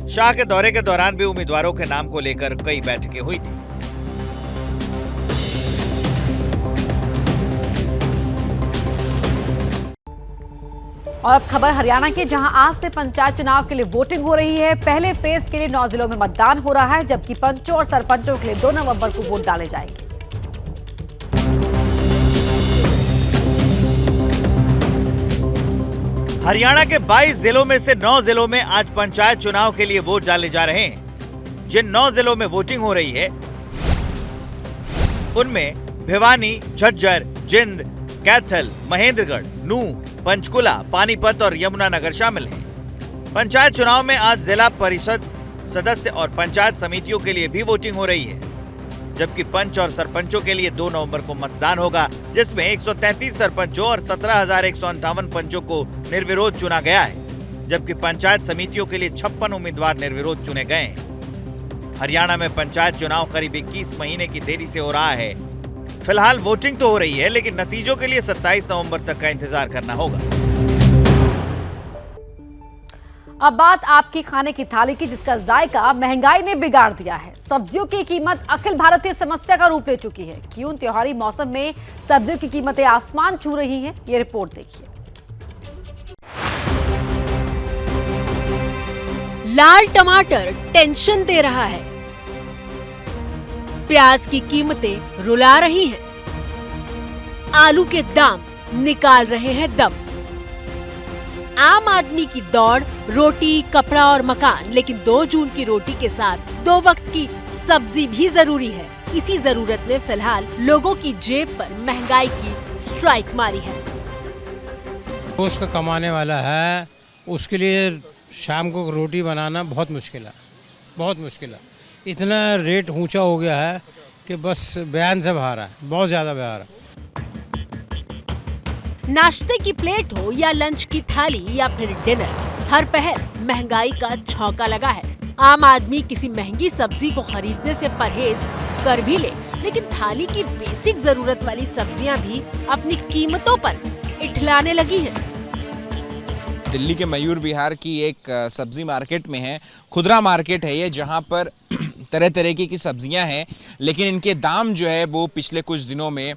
शाह के दौरे के दौरान भी उम्मीदवारों के नाम को लेकर कई बैठकें हुई थी।
और अब खबर हरियाणा की, जहां आज से पंचायत चुनाव के लिए वोटिंग हो रही है। पहले फेज के लिए 9 जिलों में मतदान हो रहा है, जबकि पंचों और सरपंचों के लिए 2 नवंबर को वोट डाले जाएंगे।
हरियाणा के 22 जिलों में से 9 जिलों में आज पंचायत चुनाव के लिए वोट डाले जा रहे हैं। जिन 9 जिलों में वोटिंग हो रही है उनमें भिवानी, झज्जर, जिंद, कैथल, महेंद्रगढ़, नूंह, पंचकुला, पानीपत और यमुनानगर शामिल हैं। पंचायत चुनाव में आज जिला परिषद सदस्य और पंचायत समितियों के लिए भी वोटिंग हो रही है, जबकि पंच और सरपंचों के लिए 2 नवंबर को मतदान होगा, जिसमें 133 सरपंचों और 17,158 पंचों को निर्विरोध चुना गया है, जबकि पंचायत समितियों के लिए 56 उम्मीदवार निर्विरोध चुने गए हैं। हरियाणा में पंचायत चुनाव करीब 21 महीने की देरी से हो रहा है। फिलहाल वोटिंग तो हो रही है, लेकिन नतीजों के लिए 27 नवंबर तक का इंतजार करना होगा।
अब बात आपकी खाने की थाली की, जिसका जायका महंगाई ने बिगाड़ दिया है। सब्जियों की कीमत अखिल भारतीय समस्या का रूप ले चुकी है। क्यों त्योहारी मौसम में सब्जियों की कीमतें आसमान छू रही हैं, ये रिपोर्ट देखिए।
लाल टमाटर टेंशन दे रहा है, प्याज की कीमतें रुला रही हैं, आलू के दाम निकाल रहे हैं दम। आम आदमी की दौड़ रोटी, कपड़ा और मकान, लेकिन 2 जून की रोटी के साथ 2 वक्त की सब्जी भी जरूरी है। इसी जरूरत ने फिलहाल लोगों की जेब पर महंगाई की स्ट्राइक मारी है।
उसका कमाने वाला है, उसके लिए शाम को रोटी बनाना बहुत मुश्किल है, बहुत मुश्किल है। इतना रेट ऊंचा हो गया है कि बस बयान से बाहर है, बहुत ज्यादा बाहर है।
नाश्ते की प्लेट हो या लंच की थाली या फिर डिनर, हर पहर महंगाई का झोंका लगा है। आम आदमी किसी महंगी सब्जी को खरीदने से परहेज कर भी ले, लेकिन थाली की बेसिक जरूरत वाली सब्जियां भी अपनी कीमतों पर इठलाने लगी हैं।
दिल्ली के मयूर विहार की एक सब्जी मार्केट में है, खुदरा मार्केट है ये, जहां पर तरह तरह की सब्जियां हैं, लेकिन इनके दाम जो है वो पिछले कुछ दिनों में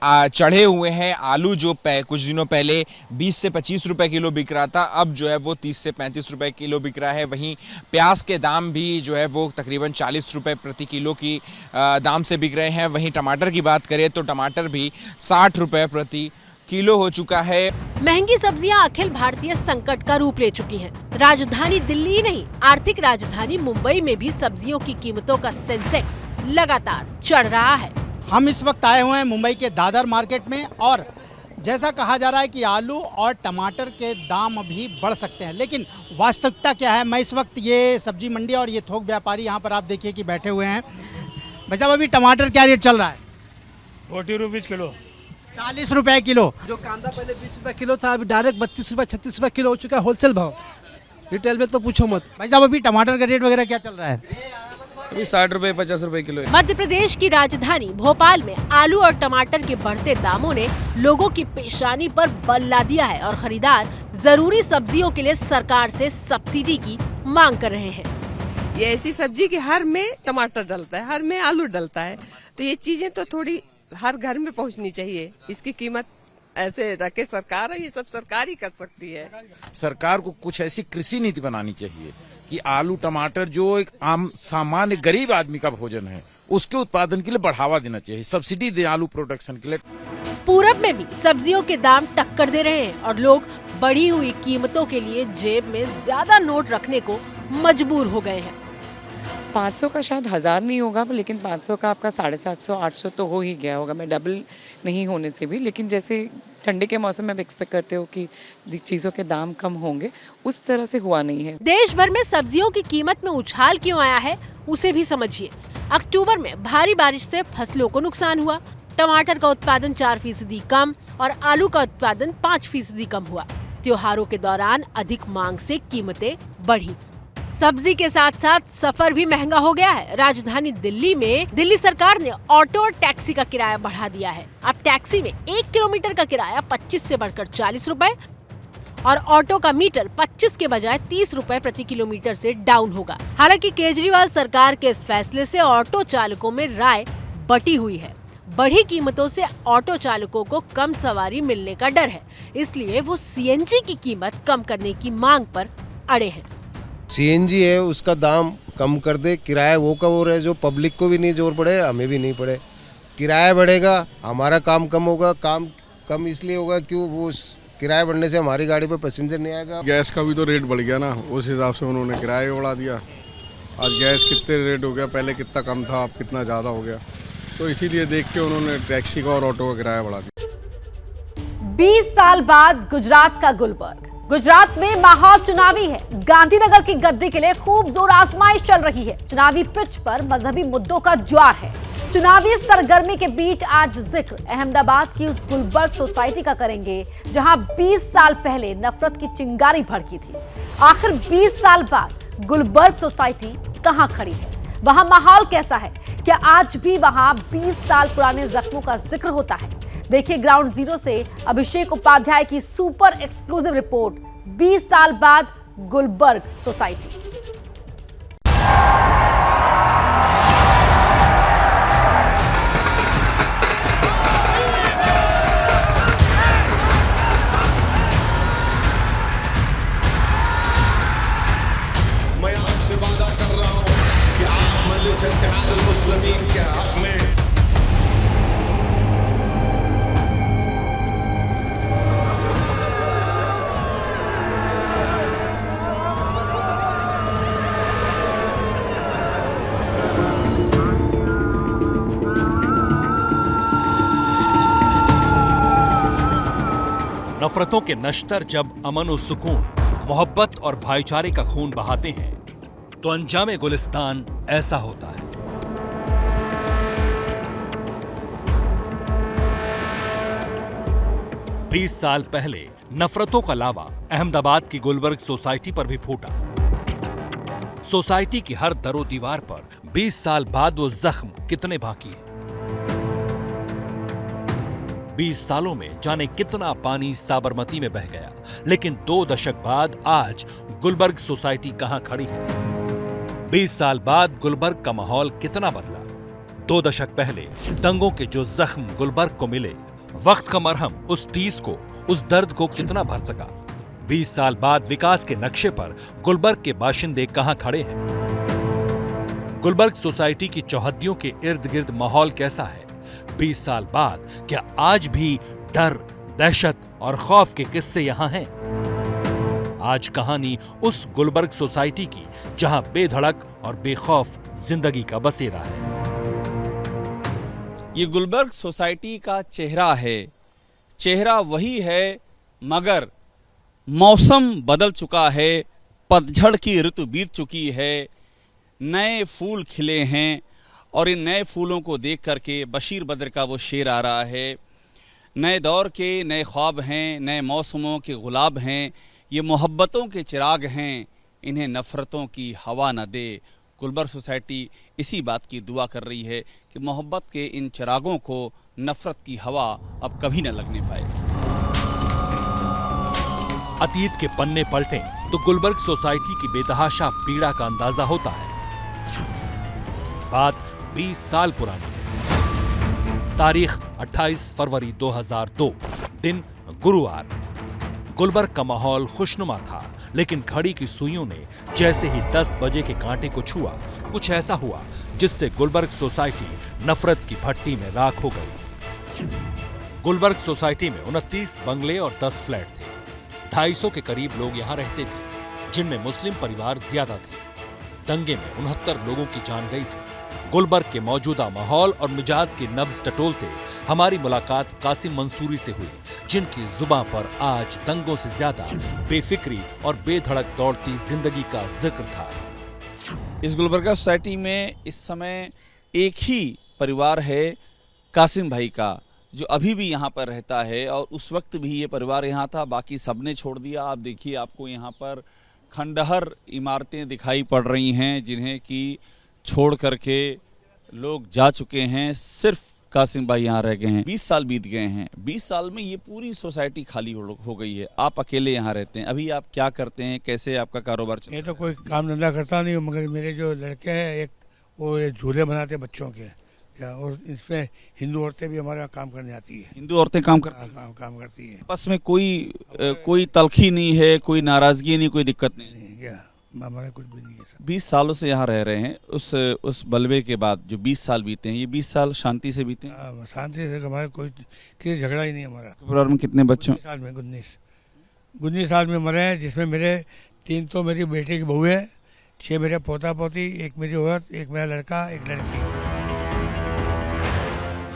चढ़े हुए हैं। आलू जो कुछ दिनों पहले 20 से 25 रुपए किलो बिक रहा था, अब जो है वो 30 से 35 रुपए किलो बिक रहा है। वहीं प्याज के दाम भी जो है वो तकरीबन 40 रुपए प्रति किलो की दाम से बिक रहे हैं। वहीं टमाटर की बात करें तो टमाटर भी 60 रुपए प्रति किलो हो चुका है।
महंगी सब्जियां अखिल भारतीय संकट का रूप ले चुकी हैं। राजधानी दिल्ली नहीं, आर्थिक राजधानी मुंबई में भी सब्जियों की कीमतों का सेंसेक्स लगातार चढ़ रहा है।
हम इस वक्त आए हुए हैं मुंबई के दादर मार्केट में, और जैसा कहा जा रहा है कि आलू और टमाटर के दाम अभी बढ़ सकते हैं, लेकिन वास्तविकता क्या है? मैं इस वक्त ये सब्जी मंडी और ये थोक व्यापारी यहाँ पर आप देखिए कि बैठे हुए हैं। भाई साहब, अभी टमाटर क्या रेट चल रहा है?
40 रुपये किलो।
40 रुपए किलो।
जो कांदा पहले 20 रुपए किलो था, अभी डायरेक्ट 32 रुपए 36 रुपए किलो हो चुका है होलसेल भाव। रिटेल में तो पूछो मत।
भाई साहब, अभी टमाटर का रेट वगैरह क्या चल रहा है?
अभी 60 रुपए 50 रुपए किलो है।
मध्य प्रदेश की राजधानी भोपाल में आलू और टमाटर के बढ़ते दामों ने लोगों की पेशानी पर बल ला दिया है और खरीदार जरूरी सब्जियों के लिए सरकार से सब्सिडी की मांग कर रहे हैं।
ये ऐसी सब्जी की हर में टमाटर डलता है, हर में आलू डलता है, तो ये चीजें तो थोड़ी हर घर में पहुंचनी चाहिए। इसकी कीमत ऐसे रखे सरकार है, ये सब सरकार ही कर सकती है।
सरकार को कुछ ऐसी कृषि नीति बनानी चाहिए कि आलू टमाटर जो एक आम सामान्य गरीब आदमी का भोजन है, उसके उत्पादन के लिए बढ़ावा देना चाहिए, सब्सिडी दे आलू प्रोडक्शन के लिए।
पूरब में भी सब्जियों के दाम टक्कर दे रहे हैं और लोग बढ़ी हुई कीमतों के लिए जेब में ज्यादा नोट रखने को मजबूर हो गए हैं।
500 का शायद 1000 नहीं होगा, लेकिन 500 का आपका 750 800 तो हो ही गया होगा। मैं डबल नहीं होने से भी, लेकिन जैसे ठंडे के मौसम में आप एक्सपेक्ट करते हो कि चीजों के दाम कम होंगे, उस तरह से हुआ नहीं है।
देश भर में सब्जियों की कीमत में उछाल क्यों आया है, उसे भी समझिए। अक्टूबर में भारी बारिश से फसलों को नुकसान हुआ, टमाटर का उत्पादन 4% कम और आलू का उत्पादन 5% कम हुआ। त्योहारों के दौरान अधिक मांग से कीमतें बढ़ी। सब्जी के साथ साथ सफर भी महंगा हो गया है। राजधानी दिल्ली में दिल्ली सरकार ने ऑटो और टैक्सी का किराया बढ़ा दिया है। अब टैक्सी में 1 किलोमीटर का किराया 25 से बढ़कर 40 रुपए और ऑटो का मीटर 25 के बजाय 30 रुपए प्रति किलोमीटर से डाउन होगा। हालांकि केजरीवाल सरकार के इस फैसले से ऑटो चालकों में राय बटी हुई है। बढ़ी कीमतों से ऑटो चालकों को कम सवारी मिलने का डर है, इसलिए वो सीएनजी की कीमत कम करने की मांग पर अड़े हैं।
सीएनजी है, उसका दाम कम कर दे, किराया वो का वो रहे, जो पब्लिक को भी नहीं जोर पड़े, हमें भी नहीं पड़े। किराया बढ़ेगा, हमारा काम कम होगा। काम कम इसलिए होगा क्यों, वो किराया बढ़ने से हमारी गाड़ी पे पैसेंजर नहीं आएगा।
गैस का भी तो रेट बढ़ गया ना, उस हिसाब से उन्होंने किराया बढ़ा दिया। आज गैस कितने रेट हो गया, पहले कितना कम था, अब कितना ज़्यादा हो गया, तो इसीलिए देख के उन्होंने टैक्सी का और ऑटो का किराया बढ़ा दिया।
20 साल बाद गुजरात का गुलबर्ग। गुजरात में माहौल चुनावी है। गांधीनगर की गद्दी के लिए खूब जोर आजमाइश चल रही है। चुनावी पिच पर मजहबी मुद्दों का ज्वार है। चुनावी सरगर्मी के बीच आज जिक्र अहमदाबाद की उस गुलबर्ग सोसाइटी का करेंगे जहां 20 साल पहले नफरत की चिंगारी भड़की थी। आखिर 20 साल बाद गुलबर्ग सोसाइटी कहां खड़ी है, वहां माहौल कैसा है, क्या आज भी वहां 20 साल पुराने जख्मों का जिक्र होता है? देखिए ग्राउंड जीरो से अभिषेक उपाध्याय की सुपर एक्सक्लूसिव रिपोर्ट, 20 साल बाद गुलबर्ग सोसाइटी।
मैं
नफरतों के नश्तर जब अमन और सुकून, मोहब्बत और भाईचारे का खून बहाते हैं तो अंजामे गुलिस्तान ऐसा होता है। बीस साल पहले नफरतों का लावा अहमदाबाद की गुलबर्ग सोसाइटी पर भी फूटा। सोसाइटी की हर दरो दीवार पर 20 साल बाद वो जख्म कितने बाकी हैं। 20 सालों में जाने कितना पानी साबरमती में बह गया, लेकिन 2 दशक बाद आज गुलबर्ग सोसाइटी कहां खड़ी है। 20 साल बाद गुलबर्ग का माहौल कितना बदला। 2 दशक पहले दंगों के जो जख्म गुलबर्ग को मिले, वक्त का मरहम उस टीस को, उस दर्द को कितना भर सका। 20 साल बाद विकास के नक्शे पर गुलबर्ग के बाशिंदे कहां खड़े हैं। गुलबर्ग सोसाइटी की चौहद्दियों के इर्द गिर्द माहौल कैसा है। 20 साल बाद क्या आज भी डर, दहशत और खौफ के किस्से यहां हैं। आज कहानी उस गुलबर्ग सोसाइटी की जहां बेधड़क और बेखौफ जिंदगी का बसेरा है।
ये गुलबर्ग सोसाइटी का चेहरा है। चेहरा वही है, मगर मौसम बदल चुका है। पतझड़ की ऋतु बीत चुकी है। नए फूल खिले हैं और इन नए फूलों को देख करके बशीर बद्र का वो शेर आ रहा है। नए दौर के नए ख्वाब हैं, नए मौसमों के गुलाब हैं। ये मोहब्बतों के चिराग हैं, इन्हें नफ़रतों की हवा न दे। गुलबर्ग सोसाइटी इसी बात की दुआ कर रही है कि मोहब्बत के इन चिरागों को नफ़रत की हवा अब कभी न लगने पाए।
अतीत के पन्ने पलटें तो गुलबर्ग सोसाइटी की बेतहाशा पीड़ा का अंदाजा होता है। बात 20 साल पुरानी। तारीख 28 फरवरी 2002, दिन गुरुवार। गुलबर्ग का माहौल खुशनुमा था, लेकिन घड़ी की सुइयों ने जैसे ही 10 बजे के कांटे को छुआ, कुछ ऐसा हुआ जिससे गुलबर्ग सोसाइटी नफरत की भट्टी में राख हो गई। गुलबर्ग सोसाइटी में 29 बंगले और 10 फ्लैट थे। 250 के करीब लोग यहां रहते थे, जिनमें मुस्लिम परिवार ज्यादा थे। दंगे में 69 लोगों की जान गई थी। गुलबर्ग के मौजूदा माहौल और मिजाज की नब्ज टटोलते हमारी मुलाकात कासिम मंसूरी से हुई, जिनकी जुबां पर आज दंगों से ज्यादा बेफिक्री और बेधड़क दौड़ती जिंदगी का जिक्र था।
इस गुलबर्गा सोसाइटी में इस समय एक ही परिवार है, कासिम भाई का, जो अभी भी यहाँ पर रहता है और उस वक्त भी ये परिवार यहाँ था। बाकी सबने छोड़ दिया। आप देखिए, आपको यहाँ पर खंडहर इमारतें दिखाई पड़ रही हैं, जिन्हें कि छोड़ करके लोग जा चुके हैं। सिर्फ कासिम भाई यहाँ रह गए हैं। 20 साल बीत गए हैं। 20 साल में ये पूरी सोसाइटी खाली हो गई है। आप अकेले यहाँ रहते हैं। अभी आप क्या करते हैं, कैसे आपका कारोबार चलता है?
ये तो कोई काम धंधा करता नहीं हूँ, मगर मेरे जो लड़के हैं, एक वो ये झूले बनाते बच्चों के, और इसमें हिंदू औरतें भी हमारे काम करने आती है।
हिंदू औरतें काम
करती है।
आपस में कोई तलखी नहीं है, कोई नाराजगी नहीं, कोई दिक्कत नहीं?
क्या हमारा कुछ भी नहीं है।
20 सालों से यहाँ रह रहे हैं। उस बलवे के बाद जो 20 साल बीते हैं, ये 20 साल शांति से बीते हैं?
शांति से। हमारा कोई किसी झगड़ा ही नहीं हमारा।
परिवार में कितने बच्चों?
19 साल में मरे हैं, जिसमें मेरे 3 तो मेरी बेटे की बहू है, 6 मेरे पोता पोती, 1 मेरी औरत, 1 मेरा लड़का, 1 लड़की।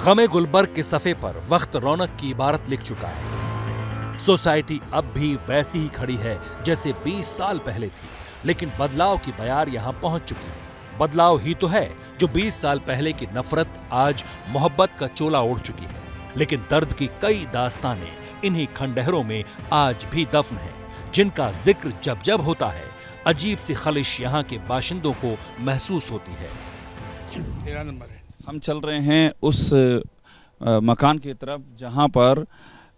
गमे गुलबर्ग के सफे पर वक्त रौनक की इबारत लिख चुका है। सोसाइटी अब भी वैसी ही खड़ी है जैसे 20 साल पहले थी, लेकिन बदलाव की बयार यहां पहुंच चुकी है। बदलाव ही तो है जो 20 साल पहले की नफरत आज मोहब्बत का चोला ओढ़ चुकी है। लेकिन दर्द की कई दास्तानें इन्हीं खंडहरों में आज भी दफन है, जिनका जिक्र जब जब होता है अजीब सी खलिश यहां के बाशिंदों को महसूस होती है।
13 नंबर है।
हम चल रहे हैं उस मकान की तरफ जहां पर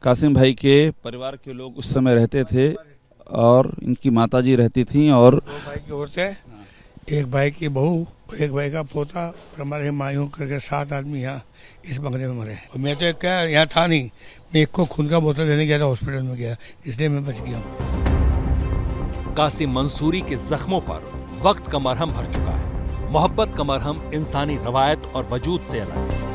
कासिम भाई के परिवार के लोग उस समय रहते थे और इनकी माताजी रहती थी, और
2 भाई की औरतें, 1 भाई की बहू, 1 भाई का पोता, और हमारे मायूं करके 7 आदमी यहाँ इस बंगले में मरे। और मैं तो क्या यहाँ था नहीं, मैं एक को खून का बोतल देने गया था, हॉस्पिटल में गया, इसलिए मैं बच गया हूँ।
कासिम मंसूरी के जख्मों पर वक्त का मरहम भर चुका है। मोहब्बत का मरहम इंसानी रवायत और वजूद से अलग है।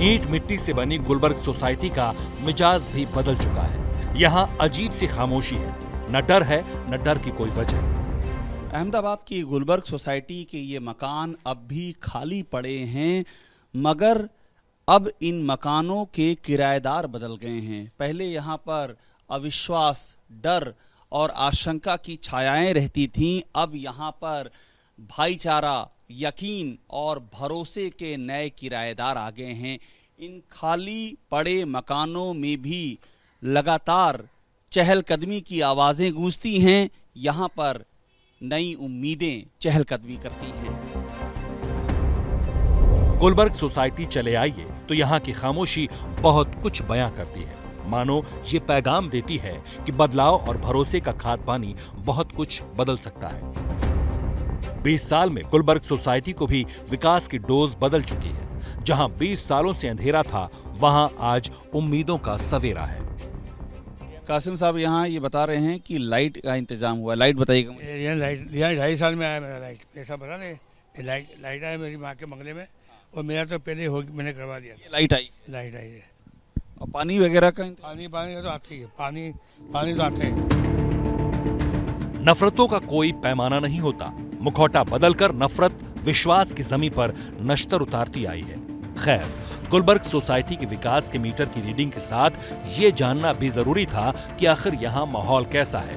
ईंट मिट्टी से बनी गुलबर्ग सोसाइटी का मिजाज भी बदल चुका है। यहाँ अजीब सी खामोशी है, न डर है न डर की कोई वजह।
अहमदाबाद की गुलबर्ग सोसाइटी के ये मकान अब भी खाली पड़े हैं, मगर अब इन मकानों के किराएदार बदल गए हैं। पहले यहाँ पर अविश्वास, डर और आशंका की छायाएं रहती थीं। अब यहाँ पर भाईचारा, यकीन और भरोसे के नए किराएदार आ गए हैं। इन खाली पड़े मकानों में भी लगातार चहलकदमी की आवाजें गूंजती हैं। यहाँ पर नई उम्मीदें चहलकदमी करती हैं।
गुलबर्ग सोसाइटी चले आइए तो यहाँ की खामोशी बहुत कुछ बयां करती है। मानो ये पैगाम देती है कि बदलाव और भरोसे का खाद पानी बहुत कुछ बदल सकता है। 20 साल में गुलबर्ग सोसाइटी को भी विकास की डोज बदल चुकी है। जहां 20 सालों से अंधेरा था, वहां आज उम्मीदों का सवेरा है।
कासिम साहब यहाँ ये बता रहे हैं कि लाइट का इंतजाम हुआ है। लाइट बताइएगा मुझे।
यहाँ लाइट, यहाँ 2.5 साल में आया मेरा लाइट, ऐसा पता नहीं। लाइट आया मेरी माँ के बंगले में, और मेरा तो पहले मैंने करवा दिया।
लाइट आई
है।
और पानी वगैरह का
पानी तो आता ही है। पानी तो आता है।
नफरतों का कोई पैमाना नहीं होता। मुखौटा बदलकर नफरत विश्वास की जमीन पर नश्तर उतारती आई है। खैर, गुलबर्ग सोसाइटी के विकास के मीटर की रीडिंग के साथ ये जानना भी जरूरी था कि आखिर यहाँ माहौल कैसा है।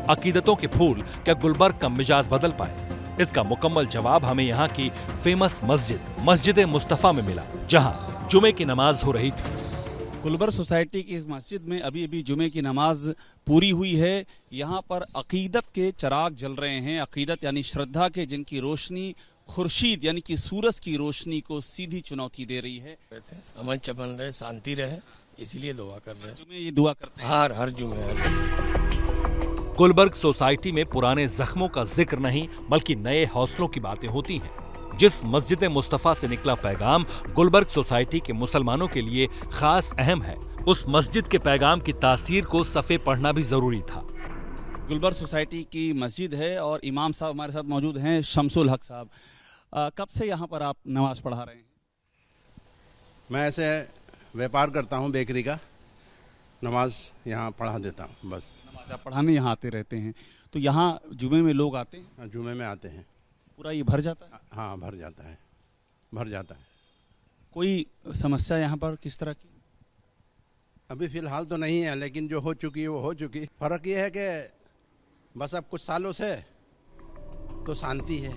अकीदतों के फूल क्या गुलबर्ग का मिजाज बदल पाए? इसका मुकम्मल जवाब हमें यहाँ की फेमस मस्जिद मुस्तफा में मिला, जहाँ जुमे की नमाज हो रही थी।
गुलबर्ग सोसाइटी की इस मस्जिद में अभी जुमे की नमाज पूरी हुई है। यहाँ पर अकीदत के चिराग जल रहे हैं। अकीदत यानी श्रद्धा के, जिनकी रोशनी खुर्शीद यानी कि सूरज की रोशनी को सीधी चुनौती दे रही है।
अमन चमन रहे, शांति रहे, इसीलिए दुआ कर रहे हैं।
जुमे ये दुआ करते हैं
हर जुमे।
गुलबर्ग सोसाइटी में पुराने जख्मों का जिक्र नहीं, बल्कि नए हौसलों की बातें होती हैं। जिस मस्जिद मुस्तफा से निकला पैगाम गुलबर्ग सोसाइटी के मुसलमानों के लिए खास अहम है, उस मस्जिद के पैगाम की तासीर को सफ़े पढ़ना भी जरूरी था।
गुलबर्ग सोसाइटी की मस्जिद है और इमाम साहब हमारे साथ मौजूद हैं, शमसुल हक साहब। कब से यहाँ पर आप नमाज पढ़ा रहे हैं?
मैं ऐसे व्यापार करता हूँ बेकरी का, नमाज यहाँ पढ़ा देता हूँ बस।
नमाज आप पढ़ाने यहाँ आते रहते हैं, तो यहाँ जुमे में लोग आते हैं?
जुमे में आते हैं।
पूरा ये भर जाता है?
हाँ, भर जाता है।
कोई समस्या यहाँ पर किस तरह की?
अभी फिलहाल तो नहीं है, लेकिन जो हो चुकी है वो हो चुकी। फर्क ये है कि बस अब कुछ सालों से तो शांति है।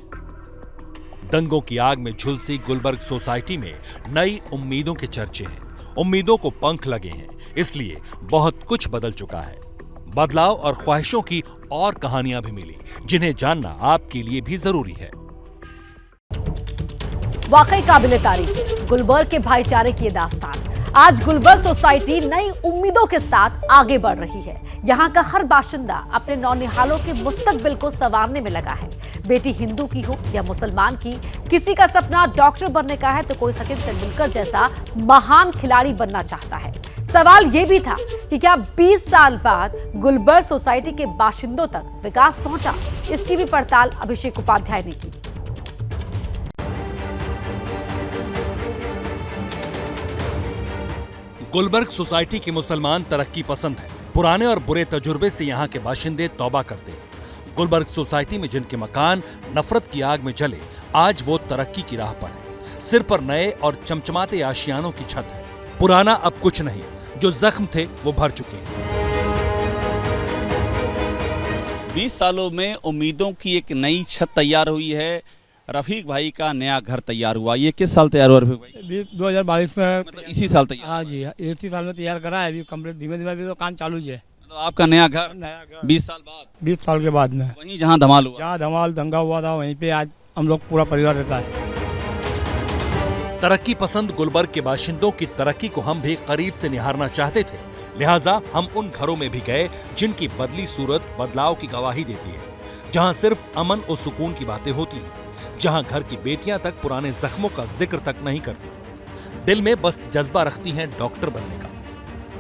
दंगों की आग में झुलसी गुलबर्ग सोसाइटी में नई उम्मीदों के चर्चे हैं। उम्मीदों को पंख लगे हैं, इसलिए बहुत कुछ बदल चुका है। बदलाव और ख्वाहिशों की और कहानियां भी मिली, जिन्हें जानना आपके लिए भी जरूरी है।
वाकई काबिले तारीफ है गुलबर्ग के भाईचारे की ये दास्तान। आज गुलबर्ग सोसाइटी नई उम्मीदों के साथ आगे बढ़ रही है। यहाँ का हर बाशिंदा अपने नौनिहालों के मुस्तकबिल को संवारने में लगा है। बेटी हिंदू की हो या मुसलमान की, किसी का सपना डॉक्टर बनने का है तो कोई सचिन तेंदुलकर जैसा महान खिलाड़ी बनना चाहता है। सवाल ये भी था कि क्या 20 साल बाद गुलबर्ग सोसाइटी के बाशिंदों तक विकास पहुंचा? इसकी भी पड़ताल अभिषेक उपाध्याय ने की।
गुलबर्ग सोसाइटी के मुसलमान तरक्की पसंद है। पुराने और बुरे तजुर्बे से यहाँ के बाशिंदे तौबा करते हैं। गुलबर्ग सोसाइटी में जिनके मकान नफरत की आग में जले, आज वो तरक्की की राह पर है। सिर पर नए और चमचमाते आशियानों की छत है। पुराना अब कुछ नहीं, जो जख्म थे वो भर चुके हैं।
20 सालों में उम्मीदों की एक नई छत तैयार हुई है। रफीक भाई का नया घर तैयार हुआ। ये किस साल तैयार हुआ रफीक भाई?
2022 में,
मतलब इसी साल तैयार?
हाँ जी, इसी साल में तैयार करा है। अभी कंप्लीट धीमे धीमे तो काम चालू है।
मतलब आपका नया घर 20 साल बाद?
20 साल के बाद में
वहीं जहाँ धमाल हुआ?
जहाँ धमाल दंगा हुआ था वहीं पे आज हम लोग पूरा परिवार रहता है।
तरक्की पसंद गुलबर्ग के बाशिंदों की तरक्की को हम भी करीब से निहारना चाहते थे, लिहाजा हम उन घरों में भी गए जिनकी बदली सूरत बदलाव की गवाही देती है, जहां सिर्फ अमन और सुकून की बातें होती हैं, जहां घर की बेटियां तक पुराने जख्मों का जिक्र तक नहीं करती, दिल में बस जज्बा रखती हैं डॉक्टर बनने का।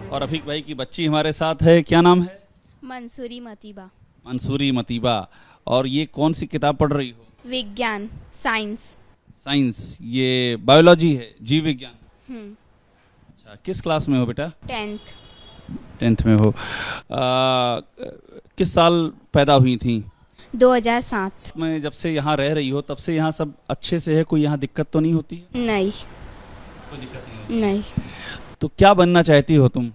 और रफीक भाई की बच्ची हमारे साथ है, क्या नाम है?
मंसूरी मतीबा।
मंसूरी मतीबा। और ये कौन सी किताब पढ़ रही हो?
विज्ञान, साइंस।
साइंस, ये बायोलॉजी है, जीव विज्ञान। अच्छा, किस क्लास में हो बेटा? 10th में हो। किस साल पैदा हुई थी?
2007
में। जब से यहाँ रह रही हो तब से यहाँ सब अच्छे से है, कोई यहाँ दिक्कत तो नहीं होती है?
नहीं।
कोई दिक्कत नहीं?
नहीं।
तो क्या बनना चाहती हो तुम?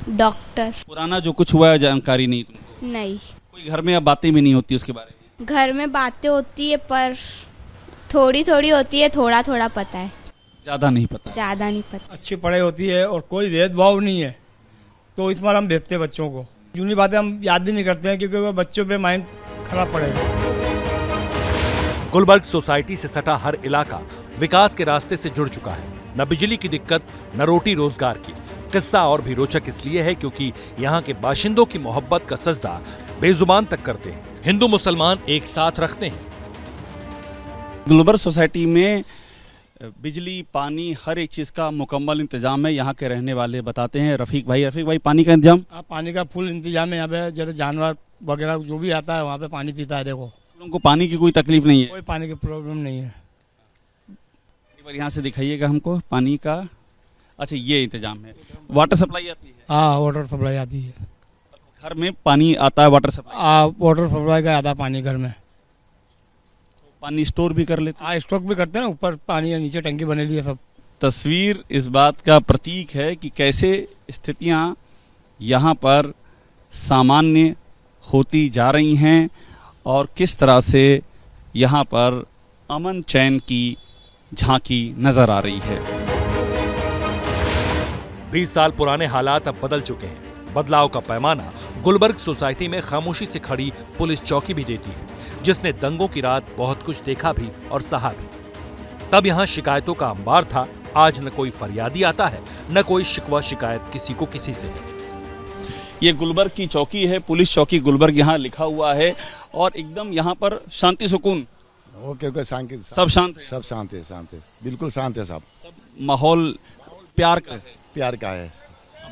डॉक्टर।
पुराना जो कुछ हुआ है जानकारी नहीं तुमको?
नहीं।
कोई घर में अब बातें भी नहीं होती उसके बारे में?
घर में बातें होती है पर थोड़ी थोड़ी होती है, थोड़ा थोड़ा पता है,
ज्यादा नहीं पता।
ज्यादा नहीं पता।
अच्छी पढ़ाई होती है और कोई भेदभाव नहीं है, तो इस बार हम भेजते हैं बच्चों को। जूनी बातें हम याद भी नहीं करते हैं क्योंकि वो बच्चों पे माइंड खराब पड़ेगा।
गुलबर्ग सोसाइटी से सटा हर इलाका विकास के रास्ते से जुड़ चुका है। न बिजली की दिक्कत, न रोटी रोजगार की। किस्सा और भी रोचक इसलिए है क्योंकि यहाँ के बाशिंदों की मोहब्बत का सजदा बेजुबान तक करते हैं। हिंदू मुसलमान एक साथ रखते हैं।
गुलबर्ग सोसाइटी में बिजली, पानी, हर एक चीज का मुकम्मल इंतजाम है। यहाँ के रहने वाले बताते हैं। रफीक भाई पानी का इंतजाम?
पानी का फुल इंतजाम है यहाँ पे। जैसे जानवर वगैरह जो भी आता है वहाँ पे पानी पीता है। देखो,
उनको पानी की कोई तकलीफ नहीं है?
कोई पानी की प्रॉब्लम नहीं है।
एक बार यहाँ से दिखाइएगा हमको पानी का। अच्छा, ये इंतजाम है। वाटर सप्लाई आती है?
हाँ, वाटर सप्लाई आती है।
घर में पानी आता है? Water supply?
वाटर सप्लाई का आता है पानी घर में।
पानी स्टोर भी कर लेते?
हाँ, स्टॉक भी करते हैं। ऊपर पानी है, नीचे टंकी बनेली है सब।
तस्वीर इस बात का प्रतीक है कि कैसे स्थितियां यहाँ पर सामान्य होती जा रही हैं और किस तरह से यहाँ पर अमन चैन की झांकी नजर आ रही है।
20 साल पुराने हालात अब बदल चुके हैं। बदलाव का पैमाना गुलबर्ग सोसाइटी में खामोशी से खड़ी पुलिस चौकी भी देती है, जिसने दंगों की रात बहुत कुछ देखा भी और सहा भी। तब यहाँ शिकायतों का अंबार था। आज न कोई फरियादी आता है, न कोई शिकवा शिकायत किसी को किसी से।
ये गुलबर्ग की चौकी है, पुलिस चौकी गुलबर्ग यहाँ लिखा हुआ है और एकदम यहाँ पर शांति सुकून।
ओके, शांति,
सब शांत है?
सब शांत है, शांत है, बिल्कुल शांत है। सब
माहौल प्यार का है?
प्यार का है।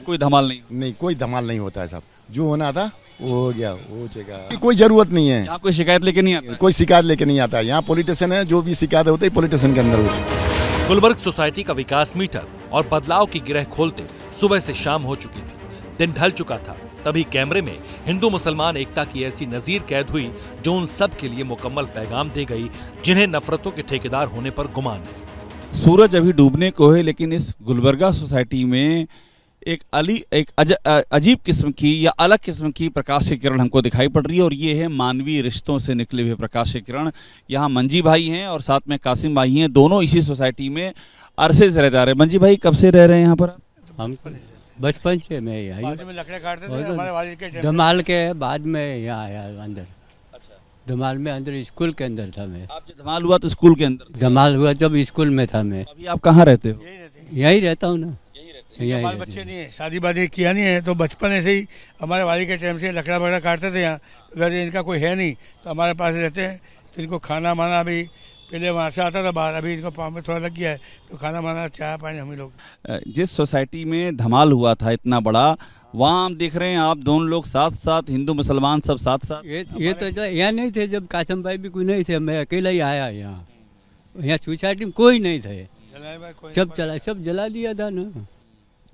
कोई धमाल नहीं?
नहीं, कोई धमाल नहीं होता है। सब जो होना था वो हो गया, वो जगह कोई जरूरत नहीं है।
यहाँ कोई शिकायत लेके नहीं आता?
कोई शिकायत लेके नहीं आता। यहाँ पॉलिटिशियन है, जो भी शिकायत होती है पॉलिटिशियन के अंदर होती।
गुलबर्ग सोसाइटी का विकास मीटर और बदलाव की गिरह खोलते सुबह से शाम हो चुकी थी। दिन ढल चुका था। तभी कैमरे में हिंदू मुसलमान एकता की ऐसी नजीर कैद हुई जो उन सब के लिए मुकम्मल पैगाम दे गई जिन्हें नफरतों के ठेकेदार होने पर गुमान है।
सूरज अभी डूबने को है, लेकिन इस गुलबर्गा सोसाइटी में एक अजीब किस्म की या अलग किस्म की प्रकाश की किरण हमको दिखाई पड़ रही है और ये है मानवीय रिश्तों से निकले हुए प्रकाश की किरण। यहाँ मंजी भाई हैं और साथ में कासिम भाई हैं। दोनों इसी सोसाइटी में अरसे से रहते आ रहे हैं। मंजी भाई कब से रह रहे हैं यहाँ पर?
हम बचपन से मैं यहाँ
लकड़े काटते थे हमारे वालिद के
धमाल के बाद में यहाँ आया अंदर। धमाल में अंदर स्कूल के अंदर था मैं।
आप जब धमाल हुआ तो स्कूल के अंदर?
धमाल हुआ जब स्कूल में था मैं।
अभी आप कहाँ रहते हो?
यहीं रहता हूँ ना।
बाल बच्चे नहीं है, शादी वादी किया नहीं है, तो बचपन ऐसे ही हमारे वालिद के टाइम से लकड़ा वगैरह काटते थे। यहाँ अगर इनका कोई है नहीं तो हमारे पास रहते हैं। तो इनको खाना माना अभी पहले वहाँ से आता था बाहर, अभी इनको पाँव में थोड़ा लग गया है तो खाना माना चाय पानी हम ही लोग।
जिस सोसाइटी में धमाल हुआ था इतना बड़ा, वहाँ हम देख रहे हैं आप दोनों लोग साथ साथ, हिंदू मुसलमान सब साथ साथ।
ये तो यहाँ नहीं थे जब कासम भाई भी कोई नहीं थे, मैं अकेला ही आया यहाँ। यहाँ सोसाइटी में कोई नहीं थे, सब जला दिया था ना,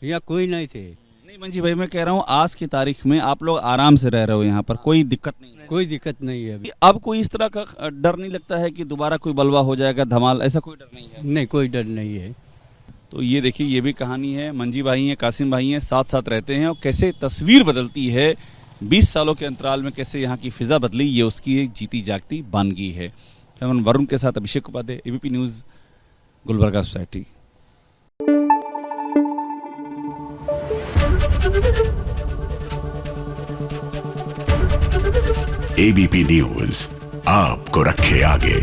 यहाँ कोई नहीं थे।
नहीं मंजी भाई, मैं कह रहा हूँ आज की तारीख में आप लोग आराम से रह रहे हो यहाँ पर, कोई दिक्कत नहीं है?
कोई दिक्कत नहीं है अभी।
अब कोई इस तरह का डर नहीं लगता है कि दोबारा कोई बलवा हो जाएगा, धमाल, ऐसा कोई डर नहीं है?
नहीं, कोई डर नहीं है।
तो ये देखिए, ये भी कहानी है। मंजी भाई हैं, कासिम भाई हैं, साथ साथ रहते हैं और कैसे तस्वीर बदलती है 20 सालों के अंतराल में, कैसे यहाँ की फिजा बदली, ये उसकी एक जीती जागती बानगी है। हम वरुण के साथ Abhishek Upadhyay, ABP News, Gulbarga society.
ABP News आपको रखे आगे।